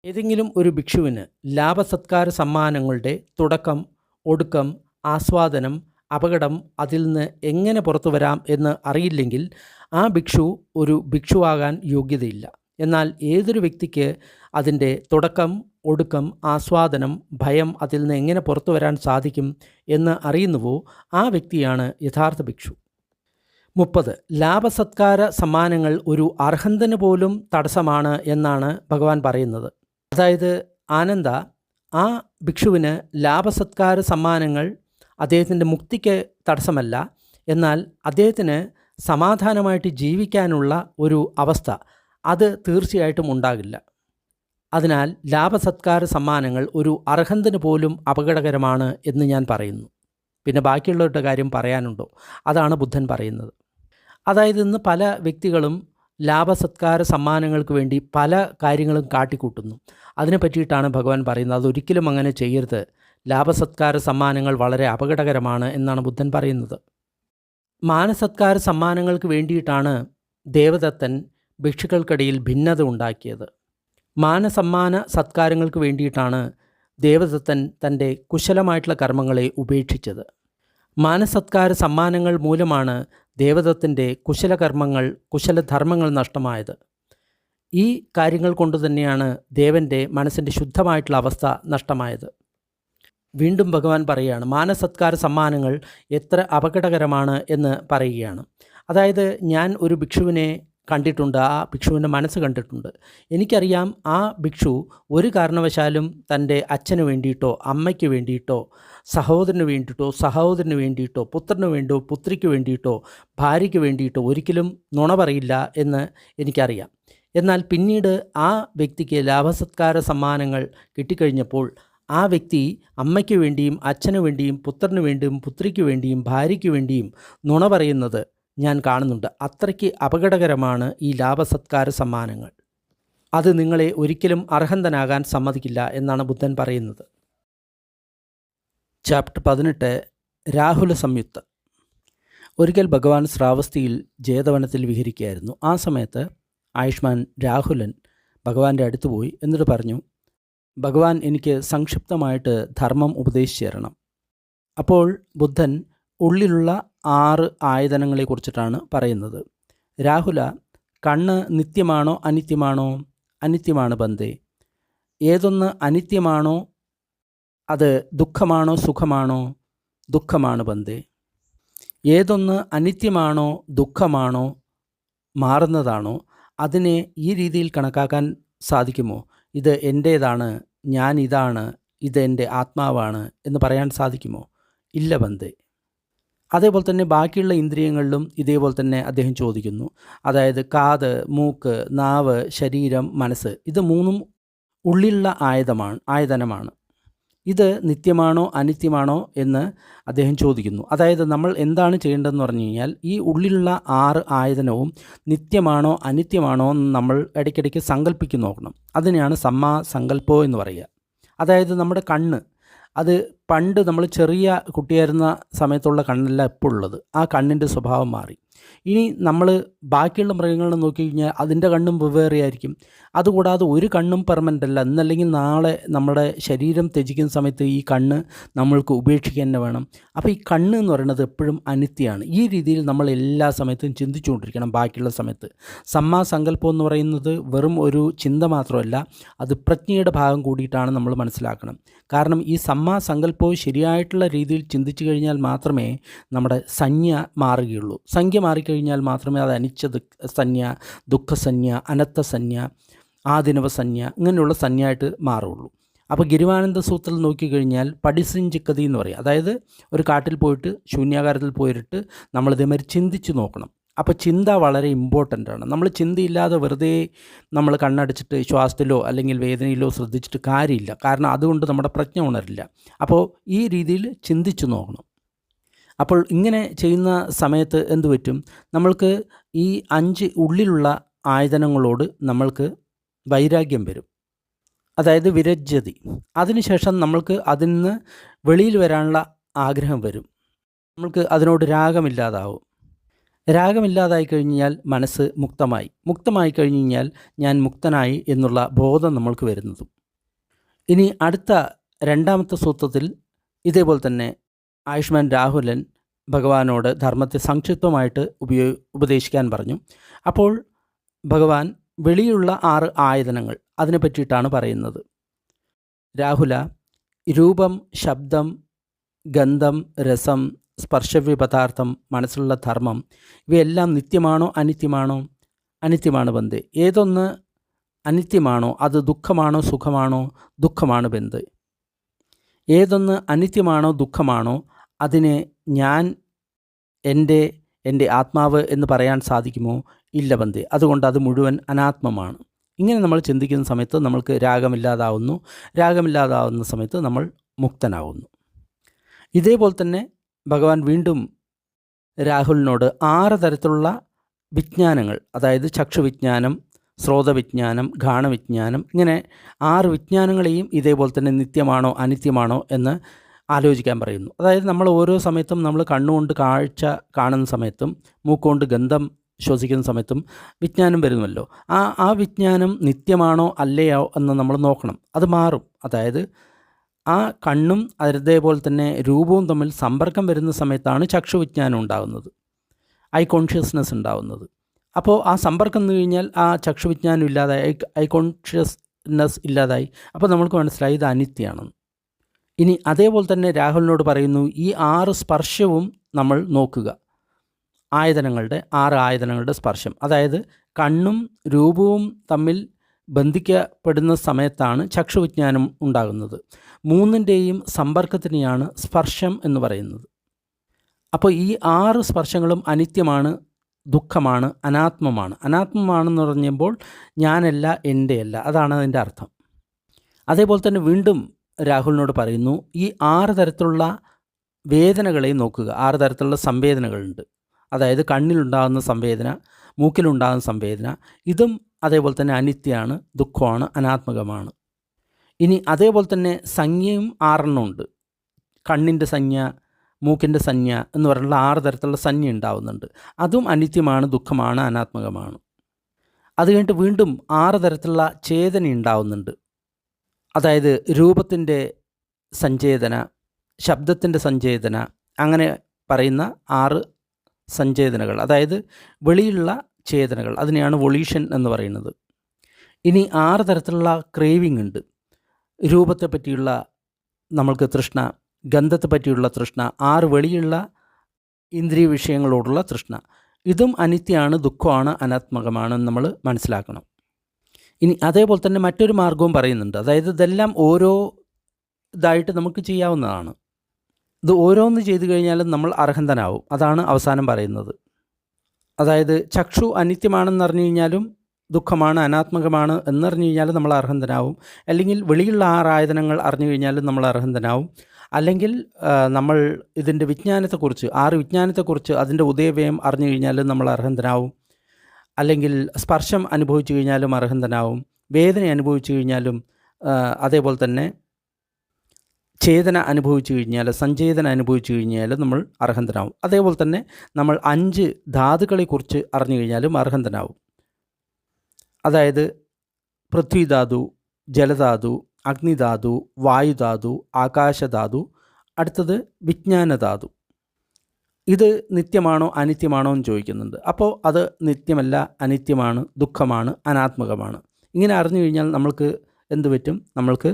ഏതെങ്കിലും ഒരു ഭിക്ഷുവിന് ലാഭസത്കാര സമ്മാനങ്ങളുടെ തുടക്കം, ഒടുക്കം, ആസ്വാദനം, അപകടം, അതിൽ നിന്ന് എങ്ങനെ പുറത്തു വരാം എന്ന് അറിയില്ലെങ്കിൽ ആ ഭിക്ഷു ഒരു ഭിക്ഷുവാകാൻ യോഗ്യതയില്ല. എന്നാൽ ഏതൊരു വ്യക്തിക്ക് അതിൻ്റെ തുടക്കം, ഒടുക്കം, ആസ്വാദനം, ഭയം, അതിൽ നിന്ന് എങ്ങനെ പുറത്തു വരാൻ സാധിക്കും എന്ന് അറിയുന്നുവോ ആ വ്യക്തിയാണ് യഥാർത്ഥ ഭിക്ഷു. 30. ലാഭസത്കാര സമ്മാനങ്ങൾ ഒരു അർഹന്തന് പോലും തടസ്സമാണ് എന്നാണ് ഭഗവാൻ പറയുന്നത്. അതായത് ആനന്ദ, ആ ഭിക്ഷുവിന് ലാഭസത്കാര സമ്മാനങ്ങൾ അദ്ദേഹത്തിൻ്റെ മുക്തിക്ക് തടസ്സമല്ല, എന്നാൽ അദ്ദേഹത്തിന് സമാധാനമായിട്ട് ജീവിക്കാനുള്ള ഒരു അവസ്ഥ അത് തീർച്ചയായിട്ടും ഉണ്ടാകില്ല. അതിനാൽ ലാഭസത്കാര സമ്മാനങ്ങൾ ഒരു അർഹന്തന് പോലും അപകടകരമാണ് എന്ന് ഞാൻ പറയുന്നു. പിന്നെ ബാക്കിയുള്ളവരുടെ കാര്യം പറയാനുണ്ടോ? അതാണ് ബുദ്ധൻ പറയുന്നത്. അതായത് ഇന്ന് പല വ്യക്തികളും ലാഭസത്കാര സമ്മാനങ്ങൾക്ക് വേണ്ടി പല കാര്യങ്ങളും കാട്ടിക്കൂട്ടുന്നു. അതിനെ പറ്റിയിട്ടാണ് ഭഗവാൻ പറയുന്നത്, അതൊരിക്കലും അങ്ങനെ ചെയ്യരുത്. ലാഭസത്കാര സമ്മാനങ്ങൾ വളരെ അപകടകരമാണ് എന്നാണ് ബുദ്ധൻ പറയുന്നത്. മാനസത്കാര സമ്മാനങ്ങൾക്ക് വേണ്ടിയിട്ടാണ് ദേവദത്തൻ ഭിക്ഷുക്കൾക്കിടയിൽ ഭിന്നത ഉണ്ടാക്കിയത്. മാനസമ്മാന സത്കാരങ്ങൾക്ക് വേണ്ടിയിട്ടാണ് ദേവദത്തൻ തൻ്റെ കുശലമായിട്ടുള്ള കർമ്മങ്ങളെ ഉപേക്ഷിച്ചത്. മാനസത്കാര സമ്മാനങ്ങൾ മൂലമാണ് ദേവദത്തൻ്റെ കുശലകർമ്മങ്ങൾ, കുശലധർമ്മങ്ങൾ നഷ്ടമായത്. ഈ കാര്യങ്ങൾ കൊണ്ട് തന്നെയാണ് ദേവൻ്റെ മനസ്സിൻ്റെ ശുദ്ധമായിട്ടുള്ള അവസ്ഥ നഷ്ടമായത്. വീണ്ടും ഭഗവാൻ പറയുകയാണ്, മാനസത്കാര സമ്മാനങ്ങൾ എത്ര അപകടകരമാണ് എന്ന് പറയുകയാണ്. അതായത് ഞാൻ ഒരു ഭിക്ഷുവിനെ കണ്ടിട്ടുണ്ട്, ആ ഭിക്ഷുവിൻ്റെ മനസ്സ് കണ്ടിട്ടുണ്ട്. എനിക്കറിയാം ആ ഭിക്ഷു ഒരു കാരണവശാലും തൻ്റെ അച്ഛന് വേണ്ടിയിട്ടോ, അമ്മയ്ക്ക് വേണ്ടിയിട്ടോ, സഹോദരന് വേണ്ടിയിട്ടോ, സഹോദരന് വേണ്ടിയിട്ടോ, പുത്രന് വേണ്ടിയോ, പുത്രിക്ക് വേണ്ടിയിട്ടോ, ഭാര്യയ്ക്ക് വേണ്ടിയിട്ടോ ഒരിക്കലും നുണ പറയില്ല എന്ന് എനിക്കറിയാം. എന്നാൽ പിന്നീട് ആ വ്യക്തിക്ക് ലാഭസത്കാര സമ്മാനങ്ങൾ കിട്ടിക്കഴിഞ്ഞപ്പോൾ ആ വ്യക്തി അമ്മയ്ക്ക് വേണ്ടിയും അച്ഛന് വേണ്ടിയും പുത്രന് വേണ്ടിയും പുത്രിക്ക് വേണ്ടിയും ഭാര്യയ്ക്ക് വേണ്ടിയും നുണ പറയുന്നത് ഞാൻ കാണുന്നുണ്ട്. അത്രയ്ക്ക് അപകടകരമാണ് ഈ ലാഭസത്കാര സമ്മാനങ്ങൾ. അത് നിങ്ങളെ ഒരിക്കലും അർഹന്തനാകാൻ സമ്മതിക്കില്ല എന്നാണ് ബുദ്ധൻ പറയുന്നത്. ചാപ്റ്റർ 18 രാഹുല സംയുക്ത. ഒരിക്കൽ ഭഗവാൻ ശ്രാവസ്തിയിൽ ജേതവനത്തിൽ വിഹരിക്കുകയായിരുന്നു. ആ സമയത്ത് ആയുഷ്മാൻ രാഹുലൻ ഭഗവാന്റെ അടുത്ത് പോയി എന്നിട്ട് പറഞ്ഞു, ഭഗവാൻ എനിക്ക് സംക്ഷിപ്തമായിട്ട് ധർമ്മം ഉപദേശിച്ചു തരണം. അപ്പോൾ ബുദ്ധൻ ഉള്ളിലുള്ള 6 ആയതനങ്ങളെക്കുറിച്ചിട്ടാണ് പറയുന്നത്. രാഹുല, കണ്ണ് നിത്യമാണോ അനിത്യമാണോ? അനിത്യമാണ് ബന്ധേ. ഏതൊന്ന് അനിത്യമാണോ അത് ദുഃഖമാണോ സുഖമാണോ? ദുഃഖമാണ് ബന്ധേ. ഏതൊന്ന് അനിത്യമാണോ ദുഃഖമാണോ മാറുന്നതാണോ അതിനെ ഈ രീതിയിൽ കണക്കാക്കാൻ സാധിക്കുമോ? ഇത് എൻ്റേതാണ്, ഞാൻ ഇതാണ്, ഇത് എൻ്റെ ആത്മാവാണ് എന്ന് പറയാൻ സാധിക്കുമോ? ഇല്ല ബന്ധേ. അതേപോലെ തന്നെ ബാക്കിയുള്ള ഇന്ദ്രിയങ്ങളിലും ഇതേപോലെ തന്നെ അദ്ദേഹം ചോദിക്കുന്നു. അതായത് കാത്, മൂക്ക്, നാവ്, ശരീരം, മനസ്സ്, ഇത് 3 ഉള്ളിലുള്ള ആയതനമാണ്. ഇത് നിത്യമാണോ അനിത്യമാണോ എന്ന് അദ്ദേഹം ചോദിക്കുന്നു. അതായത് നമ്മൾ എന്താണ് ചെയ്യേണ്ടതെന്ന് പറഞ്ഞു കഴിഞ്ഞാൽ ഈ ഉള്ളിലുള്ള 6 ആയതനവും നിത്യമാണോ അനിത്യമാണോ എന്ന് നമ്മൾ ഇടയ്ക്കിടയ്ക്ക് സങ്കല്പിച്ച് നോക്കണം. അതിനെയാണ് സമ്മാ സങ്കല്പോ എന്ന് പറയുക. അതായത് നമ്മുടെ കണ്ണ്, അത് പണ്ട് നമ്മൾ ചെറിയ കുട്ടിയായിരുന്ന സമയത്തുള്ള കണ്ണല്ല ഇപ്പോൾ ഉള്ളത്. ആ കണ്ണിൻ്റെ സ്വഭാവം മാറി. ഇനി നമ്മൾ ബാക്കിയുള്ള മൃഗങ്ങളെ നോക്കിക്കഴിഞ്ഞാൽ അതിൻ്റെ കണ്ണും വെവ്വേറെയായിരിക്കും. അതുകൂടാതെ ഒരു കണ്ണും പെർമനൻ്റ് അല്ല. ഇന്നല്ലെങ്കിൽ നാളെ നമ്മുടെ ശരീരം ത്യജിക്കുന്ന സമയത്ത് ഈ കണ്ണ് നമ്മൾക്ക് ഉപേക്ഷിക്കുക തന്നെ വേണം. അപ്പോൾ ഈ കണ്ണ് എന്ന് പറയുന്നത് എപ്പോഴും അനിത്യമാണ്. ഈ രീതിയിൽ നമ്മൾ എല്ലാ സമയത്തും ചിന്തിച്ചുകൊണ്ടിരിക്കണം. ബാക്കിയുള്ള സമയത്ത് സമ്മാസങ്കല്പം എന്ന് പറയുന്നത് വെറും ഒരു ചിന്ത മാത്രമല്ല, അത് പ്രജ്ഞയുടെ ഭാഗം കൂടിയിട്ടാണ് നമ്മൾ മനസ്സിലാക്കണം. കാരണം ഈ സമ്മാസങ്കല്പവും ശരിയായിട്ടുള്ള രീതിയിൽ ചിന്തിച്ചു കഴിഞ്ഞാൽ മാത്രമേ നമ്മുടെ സംജ്ഞ മാറുകയുള്ളൂ. സംഖ്യ മാറിക്കഴിഞ്ഞാൽ മാത്രമേ അത് അനിച്ച സംജ്ഞ, ദുഃഖസഞ്ജ്ഞ, അനർത്ഥസഞ്ജ്ഞ, ആദിനവസഞ്ജ്ഞ ഇങ്ങനെയുള്ള സംജ്ഞയായിട്ട് മാറുള്ളൂ. അപ്പോൾ ഗിരിവാനന്ദ സൂത്രത്തിൽ നോക്കിക്കഴിഞ്ഞാൽ പടിസഞ്ചിക്കതി എന്ന് പറയും. അതായത് ഒരു കാട്ടിൽ പോയിട്ട് ശൂന്യാകാരത്തിൽ പോയിട്ട് നമ്മൾ ഇതേമാതിരി ചിന്തിച്ച് നോക്കണം. അപ്പോൾ ചിന്ത വളരെ ഇമ്പോർട്ടൻ്റ് ആണ്. നമ്മൾ ചിന്തയില്ലാതെ വെറുതെ നമ്മൾ കണ്ണടച്ചിട്ട് ശ്വാസത്തിലോ അല്ലെങ്കിൽ വേദനയിലോ ശ്രദ്ധിച്ചിട്ട് കാര്യമില്ല. കാരണം അതുകൊണ്ട് നമ്മുടെ പ്രജ്ഞ ഉണരില്ല. അപ്പോൾ ഈ രീതിയിൽ ചിന്തിച്ച് നോക്കണം. അപ്പോൾ ഇങ്ങനെ ചെയ്യുന്ന സമയത്ത് എന്തു പറ്റും? നമ്മൾക്ക് ഈ 5 ഉള്ളിലുള്ള ആയതനങ്ങളോട് നമ്മൾക്ക് വൈരാഗ്യം വരും, അതായത് വിരജ്യതി. അതിനുശേഷം നമ്മൾക്ക് അതിൽ നിന്ന് വെളിയിൽ വരാനുള്ള ആഗ്രഹം വരും. നമ്മൾക്ക് അതിനോട് രാഗമില്ലാതാവും. രാഗമില്ലാതായി കഴിഞ്ഞാൽ മനസ്സ് മുക്തമായി കഴിഞ്ഞ് കഴിഞ്ഞാൽ ഞാൻ മുക്തനായി എന്നുള്ള ബോധം നമ്മൾക്ക് വരുന്നതും. ഇനി അടുത്ത 2ാമത്തെ സൂത്രത്തിൽ ഇതേപോലെ തന്നെ ആയുഷ്മാൻ രാഹുലൻ ഭഗവാനോട് ധർമ്മത്തെ സംക്ഷിപ്തമായിട്ട് ഉപദേശിക്കാൻ പറഞ്ഞു. അപ്പോൾ ഭഗവാൻ വെളിയുള്ള 6 ആയതനങ്ങൾ അതിനെ പറ്റിയിട്ടാണ് പറയുന്നത്. രാഹുല, രൂപം, ശബ്ദം, ഗന്ധം, രസം, സ്പർശവ്യ പദാർത്ഥം, മനസ്സിലുള്ള ധർമ്മം ഇവയെല്ലാം നിത്യമാണോ അനിത്യമാണോ? അനിത്യമാണ് ബന്ധേ. ഏതൊന്ന് അനിത്യമാണോ അത് ദുഃഖമാണോ സുഖമാണോ? ദുഃഖമാണ് ബന്ധേ. ഏതൊന്ന് അനിത്യമാണോ ദുഃഖമാണോ അതിനെ ഞാൻ, എൻ്റെ ആത്മാവ് എന്ന് പറയാൻ സാധിക്കുമോ? ഇല്ല ബന്ധേ. അതുകൊണ്ട് അത് മുഴുവൻ അനാത്മമാണ്. ഇങ്ങനെ നമ്മൾ ചിന്തിക്കുന്ന സമയത്ത് നമ്മൾക്ക് രാഗമില്ലാതാവുന്നു. രാഗമില്ലാതാവുന്ന സമയത്ത് നമ്മൾ മുക്തനാവുന്നു. ഇതേപോലെ തന്നെ ഭഗവാൻ വീണ്ടും രാഹുലിനോട് 6 തരത്തിലുള്ള വിജ്ഞാനങ്ങൾ, അതായത് ചക്ഷുവിജ്ഞാനം, ശ്രോതവിജ്ഞാനം, ഘാണവിജ്ഞാനം, ഇങ്ങനെ 6 വിജ്ഞാനങ്ങളെയും ഇതേപോലെ തന്നെ നിത്യമാണോ അനിത്യമാണോ എന്ന് ആലോചിക്കാൻ പറയുന്നു. അതായത് നമ്മൾ ഓരോ സമയത്തും നമ്മൾ കണ്ണുകൊണ്ട് കാഴ്ച കാണുന്ന സമയത്തും മൂക്കുകൊണ്ട് ഗന്ധം ശ്വസിക്കുന്ന സമയത്തും വിജ്ഞാനം വരുമല്ലോ. ആ വിജ്ഞാനം നിത്യമാണോ അല്ലയോ എന്ന് നമ്മൾ നോക്കണം. അത് മാറും. അതായത് ആ കണ്ണും അതേപോലെ തന്നെ രൂപവും തമ്മിൽ സമ്പർക്കം വരുന്ന സമയത്താണ് ചക്ഷുവിജ്ഞാനം ഉണ്ടാകുന്നത്, ഐ കോൺഷ്യസ്നെസ് ഉണ്ടാകുന്നത്. അപ്പോൾ ആ സമ്പർക്കം എന്ന് കഴിഞ്ഞാൽ ആ ചക്ഷുവിജ്ഞാനം ഇല്ലാതായി, ഐ കോൺഷ്യസ്നെസ് ഇല്ലാതായി. അപ്പോൾ നമ്മൾക്ക് മനസ്സിലായി ഇത് അനിത്യമാണെന്ന്. ഇനി അതേപോലെ തന്നെ രാഹുലിനോട് പറയുന്നു, ഈ 6 സ്പർശവും നമ്മൾ നോക്കുക. 6 ആയതനങ്ങളുടെ സ്പർശം, അതായത് കണ്ണും രൂപവും തമ്മിൽ ബന്ധിക്കപ്പെടുന്ന സമയത്താണ് ചക്ഷുവിജ്ഞാനം ഉണ്ടാകുന്നത്. 3ൻ്റെയും സമ്പർക്കത്തിനെയാണ് സ്പർശം എന്ന് പറയുന്നത്. അപ്പോൾ ഈ 6 സ്പർശങ്ങളും അനിത്യമാണ്, ദുഃഖമാണ്, അനാത്മമാണ്. അനാത്മമാണെന്ന് പറയുമ്പോൾ ഞാനല്ല, എൻ്റെയല്ല, അതാണ് അതിൻ്റെ അർത്ഥം. അതേപോലെ തന്നെ വീണ്ടും രാഹുലിനോട് പറയുന്നു, ഈ 6 തരത്തിലുള്ള വേദനകളെ നോക്കുക. 6 തരത്തിലുള്ള സംവേദനകളുണ്ട്. അതായത് കണ്ണിലുണ്ടാകുന്ന സംവേദന, മൂക്കിലുണ്ടാകുന്ന സംവേദന, ഇതും അതേപോലെ തന്നെ അനിത്യമാണ്, ദുഃഖമാണ്, അനാത്മകമാണ്. ഇനി അതേപോലെ തന്നെ സംജ്ഞയും 6 ഉണ്ട്. കണ്ണിൻ്റെ സംജ്ഞ, മൂക്കിൻ്റെ സംജ്ഞ എന്ന് പറഞ്ഞുള്ള 6 തരത്തിലുള്ള സംജ്ഞ ഉണ്ടാവുന്നുണ്ട്. അതും അനിത്യമാണ്, ദുഃഖമാണ്, അനാത്മകമാണ്. അത് കഴിഞ്ഞിട്ട് വീണ്ടും 6 തരത്തിലുള്ള ചേതന ഉണ്ടാവുന്നുണ്ട്. അതായത് രൂപത്തിൻ്റെ സഞ്ചേതന, ശബ്ദത്തിൻ്റെ സഞ്ചേതന, അങ്ങനെ പറയുന്ന 6 സഞ്ചേതനകൾ, അതായത് വെളിയിലുള്ള ചേതനകൾ, അതിനെയാണ് വൊളീഷൻ എന്ന് പറയുന്നത്. ഇനി 6 തരത്തിലുള്ള ക്രേവിംഗ് ഉണ്ട്. രൂപത്തെ പറ്റിയുള്ള നമ്മൾക്ക് തൃഷ്ണ, ഗന്ധത്തെ പറ്റിയുള്ള തൃഷ്ണ, 6 വെളിയുള്ള ഇന്ദ്രിയ വിഷയങ്ങളോടുള്ള തൃഷ്ണ, ഇതും അനിത്യമാണ്, ദുഃഖമാണ്, അനാത്മകമാണെന്ന് നമ്മൾ മനസ്സിലാക്കണം. ഇനി അതേപോലെ തന്നെ മറ്റൊരു മാർഗവും പറയുന്നുണ്ട്. അതായത് ഇതെല്ലാം ഓരോ ഇതായിട്ട് നമുക്ക് ചെയ്യാവുന്നതാണ്. ഇത് ഓരോന്ന് ചെയ്തു കഴിഞ്ഞാലും നമ്മൾ അർഹന്തനാവും. അതാണ് അവസാനം പറയുന്നത്. അതായത് ചക്ഷു അനിത്യമാണെന്ന് അറിഞ്ഞു കഴിഞ്ഞാലും ദുഃഖമാണ്, അനാത്മകമാണ് എന്നറിഞ്ഞു കഴിഞ്ഞാലും നമ്മൾ അർഹന്തനാവും. അല്ലെങ്കിൽ വെളിയുള്ള 6 ആയതനങ്ങൾ അറിഞ്ഞു കഴിഞ്ഞാലും നമ്മൾ അർഹന്തനാവും. അല്ലെങ്കിൽ നമ്മൾ ഇതിൻ്റെ വിജ്ഞാനത്തെക്കുറിച്ച്, 6 വിജ്ഞാനത്തെക്കുറിച്ച് അതിൻ്റെ ഉദയവ്യയം അറിഞ്ഞു കഴിഞ്ഞാലും നമ്മൾ അർഹന്തനാവും. അല്ലെങ്കിൽ സ്പർശം അനുഭവിച്ചു കഴിഞ്ഞാലും അർഹന്തനാവും. വേദന അനുഭവിച്ചു കഴിഞ്ഞാലും അതേപോലെ തന്നെ ചേതന അനുഭവിച്ചു കഴിഞ്ഞാൽ, സഞ്ചേതന അനുഭവിച്ചു കഴിഞ്ഞാൽ നമ്മൾ അർഹന്തനാവും. അതേപോലെ തന്നെ നമ്മൾ 5 ധാതുക്കളെക്കുറിച്ച് അറിഞ്ഞു കഴിഞ്ഞാലും അർഹന്തനാവും. അതായത് പൃഥ്വിധാതു, ജലധാതു, അഗ്നിധാതു, വായുധാതു, ആകാശധാതു, അടുത്തത് വിജ്ഞാനധാതു. ഇത് നിത്യമാണോ അനിത്യമാണോ എന്ന് ചോദിക്കുന്നുണ്ട്. അപ്പോൾ അത് നിത്യമല്ല, അനിത്യമാണ്, ദുഃഖമാണ്, അനാത്മകമാണ്. ഇങ്ങനെ അറിഞ്ഞു കഴിഞ്ഞാൽ നമ്മൾക്ക് എന്ത് പറ്റും? നമ്മൾക്ക്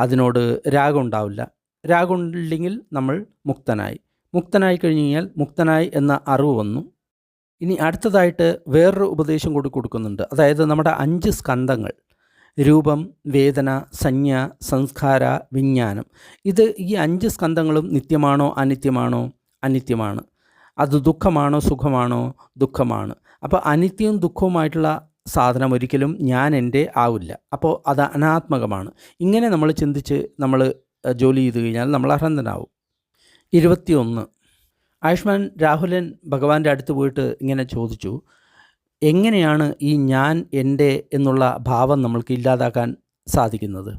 അതിനോട് രാഗം ഉണ്ടാവില്ല. രാഗമില്ലെങ്കിൽ നമ്മൾ മുക്തനായി കഴിഞ്ഞ് കഴിഞ്ഞാൽ മുക്തനായി എന്ന അറിവ് വന്നു. ഇനി അടുത്തതായിട്ട് വേറൊരു ഉപദേശം കൂടി കൊടുക്കുന്നുണ്ട്. അതായത് നമ്മുടെ 5 സ്കന്ധങ്ങൾ, രൂപം, വേദന, സംജ്ഞ, സംസ്കാര, വിജ്ഞാനം, ഈ 5 സ്കന്ധങ്ങളും നിത്യമാണോ അനിത്യമാണോ? അനിത്യമാണ്. അത് ദുഃഖമാണോ സുഖമാണോ? ദുഃഖമാണ്. അപ്പോൾ അനിത്യവും ദുഃഖവുമായിട്ടുള്ള സാധനം ഒരിക്കലും ഞാൻ എൻ്റെ ആവില്ല. അപ്പോൾ അത് അനാത്മകമാണ്. ഇങ്ങനെ നമ്മൾ ചിന്തിച്ച് നമ്മൾ ജോലി ചെയ്ത് കഴിഞ്ഞാൽ നമ്മൾ അർഹന്തനാവും. 21. ആയുഷ്മാൻ രാഹുലൻ ഭഗവാന്റെ അടുത്ത് പോയിട്ട് ഇങ്ങനെ ചോദിച്ചു, എങ്ങനെയാണ് ഈ ഞാൻ എൻ്റെ എന്നുള്ള ഭാവം നമ്മൾക്ക് ഇല്ലാതാക്കാൻ സാധിക്കുന്നത്?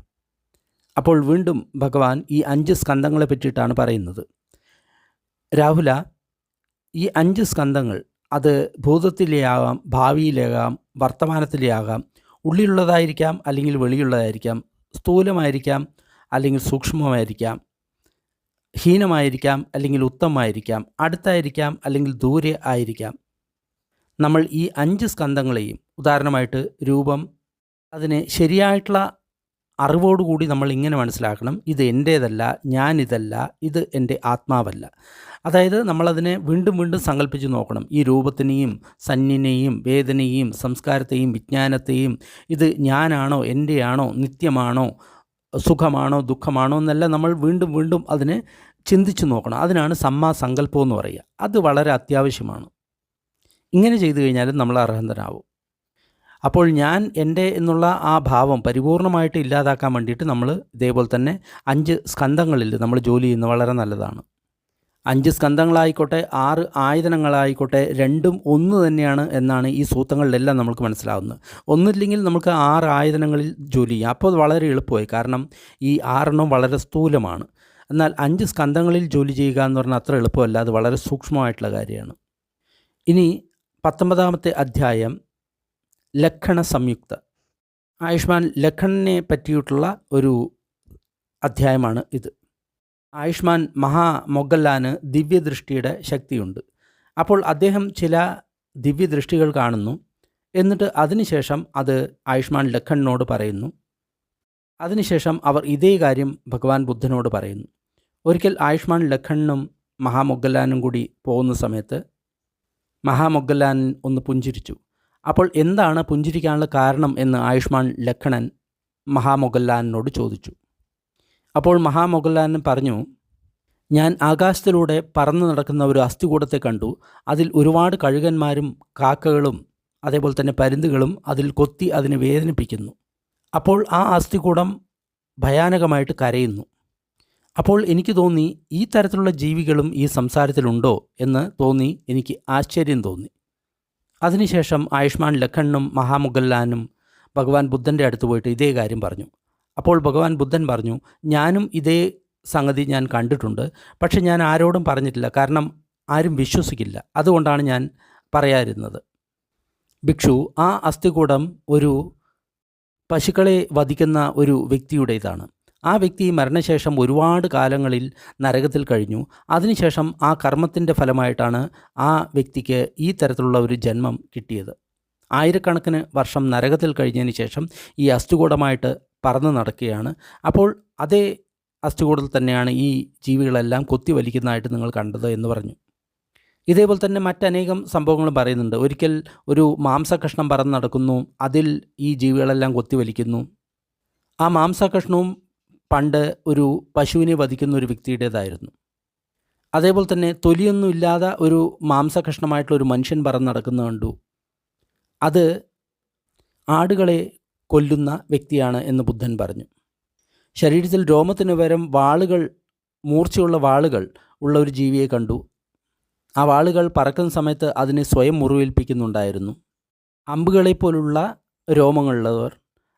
അപ്പോൾ വീണ്ടും ഭഗവാൻ ഈ 5 സ്കന്ധങ്ങളെ പറ്റിയിട്ടാണ് പറയുന്നത്. രാഹുല, ഈ 5 സ്കന്ധങ്ങൾ അത് ഭൂതത്തിലെയാകാം, ഭാവിയിലേകാം, വർത്തമാനത്തിലെയാകാം, ഉള്ളിലുള്ളതായിരിക്കാം അല്ലെങ്കിൽ വെളിയുള്ളതായിരിക്കാം, സ്ഥൂലമായിരിക്കാം അല്ലെങ്കിൽ സൂക്ഷ്മമായിരിക്കാം, ഹീനമായിരിക്കാം അല്ലെങ്കിൽ ഉത്തമമായിരിക്കാം, അടുത്തായിരിക്കാം അല്ലെങ്കിൽ ദൂരെ ആയിരിക്കാം. നമ്മൾ ഈ 5 സ്കന്ധങ്ങളെയും, ഉദാഹരണമായിട്ട് രൂപം, അതിനെ ശരിയായിട്ടുള്ള അറിവോടുകൂടി നമ്മൾ ഇങ്ങനെ മനസ്സിലാക്കണം, ഇത് എൻ്റേതല്ല, ഞാനിതല്ല, ഇത് എൻ്റെ ആത്മാവല്ല. അതായത് നമ്മളതിനെ വീണ്ടും വീണ്ടും സങ്കല്പിച്ച് നോക്കണം. ഈ രൂപത്തിനെയും സന്നിനെയും വേദനയെയും സംസ്കാരത്തെയും വിജ്ഞാനത്തെയും ഇത് ഞാനാണോ, എൻ്റെയാണോ, നിത്യമാണോ, സുഖമാണോ, ദുഃഖമാണോ എന്നല്ല നമ്മൾ വീണ്ടും വീണ്ടും അതിനെ ചിന്തിച്ച് നോക്കണം. അതിനാണ് സമ്മാസങ്കല്പം എന്ന് പറയുക. അത് വളരെ അത്യാവശ്യമാണ്. ഇങ്ങനെ ചെയ്തു കഴിഞ്ഞാലും നമ്മൾ അർഹന്തനാവും. അപ്പോൾ ഞാൻ എൻ്റെ എന്നുള്ള ആ ഭാവം പരിപൂർണമായിട്ട് ഇല്ലാതാക്കാൻ വേണ്ടിയിട്ട് നമ്മൾ ഇതേപോലെ തന്നെ 5 സ്കന്ധങ്ങളിൽ നമ്മൾ ജോലി ചെയ്യുന്നത് വളരെ നല്ലതാണ്. 5 സ്കന്ധങ്ങളായിക്കോട്ടെ, 6 ആയുധങ്ങളായിക്കോട്ടെ, രണ്ടും ഒന്ന് തന്നെയാണ് എന്നാണ് ഈ സൂത്രങ്ങളിലെല്ലാം നമുക്ക് മനസ്സിലാവുന്നത്. ഒന്നില്ലെങ്കിൽ നമുക്ക് 6 ആയുധങ്ങളിൽ ജോലി ചെയ്യാം. അപ്പോൾ അത് വളരെ എളുപ്പമായി. കാരണം ഈ 6 വളരെ സ്ഥൂലമാണ്. എന്നാൽ 5 സ്കന്ധങ്ങളിൽ ജോലി ചെയ്യുക എന്ന് പറഞ്ഞാൽ അത്ര എളുപ്പമല്ല. അത് വളരെ സൂക്ഷ്മമായിട്ടുള്ള കാര്യമാണ്. ഇനി 19ാമത്തെ അധ്യായം ലക്ഷണ സംയുക്ത. ആയുഷ്മാൻ ലഖണിനെ പറ്റിയിട്ടുള്ള ഒരു അധ്യായമാണ് ഇത്. ആയുഷ്മാൻ മഹാമൊഗല്ലാന് ദിവ്യദൃഷ്ടിയുടെ ശക്തിയുണ്ട്. അപ്പോൾ അദ്ദേഹം ചില ദിവ്യദൃഷ്ടികൾ കാണുന്നു. എന്നിട്ട് അതിനുശേഷം അത് ആയുഷ്മാൻ ലഖണിനോട് പറയുന്നു. അതിനുശേഷം അവർ ഇതേ കാര്യം ഭഗവാൻ ബുദ്ധനോട് പറയുന്നു. ഒരിക്കൽ ആയുഷ്മാൻ ലഖണിനും മഹാമൊഗല്ലാനും കൂടി പോകുന്ന സമയത്ത് മഹാമൊഗല്ലാൻ ഒന്ന് പുഞ്ചിരിച്ചു. അപ്പോൾ എന്താണ് പുഞ്ചിരിക്കാനുള്ള കാരണം എന്ന് ആയുഷ്മാൻ ലഖണൻ മഹാമൊഗല്ലാനോട് ചോദിച്ചു. അപ്പോൾ മഹാമൊഗല്ലാൻ പറഞ്ഞു, ഞാൻ ആകാശത്തിലൂടെ പറന്നു നടക്കുന്ന ഒരു അസ്ഥികൂടത്തെ കണ്ടു. അതിൽ ഒരുപാട് കഴുകന്മാരും കാക്കകളും അതേപോലെ തന്നെ പരുന്തുകളും അതിൽ കൊത്തി അതിനെ വേദനിപ്പിക്കുന്നു. അപ്പോൾ ആ അസ്ഥികൂടം ഭയാനകമായിട്ട് കരയുന്നു. അപ്പോൾ എനിക്ക് തോന്നി, ഈ തരത്തിലുള്ള ജീവികളും ഈ സംസാരത്തിലുണ്ടോ എന്ന് തോന്നി. എനിക്ക് ആശ്ചര്യം തോന്നി. അതിനുശേഷം ആയുഷ്മാൻ ലഖണിനും മഹാമൊഗല്ലാനും ഭഗവാൻ ബുദ്ധൻ്റെ അടുത്ത് പോയിട്ട് ഇതേ കാര്യം പറഞ്ഞു. അപ്പോൾ ഭഗവാൻ ബുദ്ധൻ പറഞ്ഞു, ഞാനും ഇതേ സംഗതി ഞാൻ കണ്ടിട്ടുണ്ട്. പക്ഷെ ഞാൻ ആരോടും പറഞ്ഞിട്ടില്ല. കാരണം ആരും വിശ്വസിക്കില്ല. അതുകൊണ്ടാണ് ഞാൻ പറയാതിരുന്നത്. ഭിക്ഷു, ആ അസ്ഥികൂടം ഒരു പശുക്കളെ വധിക്കുന്ന ഒരു വ്യക്തിയുടേതാണ്. ആ വ്യക്തി മരണശേഷം ഒരുപാട് കാലങ്ങളിൽ നരകത്തിൽ കഴിഞ്ഞു. അതിനുശേഷം ആ കർമ്മത്തിൻ്റെ ഫലമായിട്ടാണ് ആ വ്യക്തിക്ക് ഈ തരത്തിലുള്ള ഒരു ജന്മം കിട്ടിയത്. ആയിരക്കണക്കിന് വർഷം നരകത്തിൽ കഴിഞ്ഞതിന് ശേഷം ഈ അസ്ഥികൂടമായിട്ട് പറന്ന് നടക്കുകയാണ്. അപ്പോൾ അതേ അസ്ഥികൂടത്തിൽ തന്നെയാണ് ഈ ജീവികളെല്ലാം കൊത്തിവലിക്കുന്നതായിട്ട് നിങ്ങൾ കണ്ടത് എന്ന് പറഞ്ഞു. ഇതേപോലെ തന്നെ മറ്റനേകം സംഭവങ്ങളും പറയുന്നുണ്ട്. ഒരിക്കൽ ഒരു മാംസകഷ്ണം പറന്ന് നടക്കുന്നു. അതിൽ ഈ ജീവികളെല്ലാം കൊത്തിവലിക്കുന്നു. ആ മാംസകഷ്ണവും പണ്ട് ഒരു പശുവിനെ വധിക്കുന്ന ഒരു വ്യക്തിയുടേതായിരുന്നു. അതേപോലെ തന്നെ തൊലിയൊന്നും ഇല്ലാതെ ഒരു മാംസകഷ്ണമായിട്ടുള്ളൊരു മനുഷ്യൻ പറന്ന് നടക്കുന്നത് കണ്ടു. അത് ആടുകളെ കൊല്ലുന്ന വ്യക്തിയാണ് എന്ന് ബുദ്ധൻ പറഞ്ഞു. ശരീരത്തിൽ രോമത്തിന് പകരം വാളുകൾ, മൂർച്ചയുള്ള വാളുകൾ ഉള്ള ഒരു ജീവിയെ കണ്ടു. ആ വാളുകൾ പറക്കുന്ന സമയത്ത് അതിനെ സ്വയം മുറിവേൽപ്പിക്കുന്നുണ്ടായിരുന്നു. അമ്പുകളെപ്പോലുള്ള രോമങ്ങളുള്ളവർ,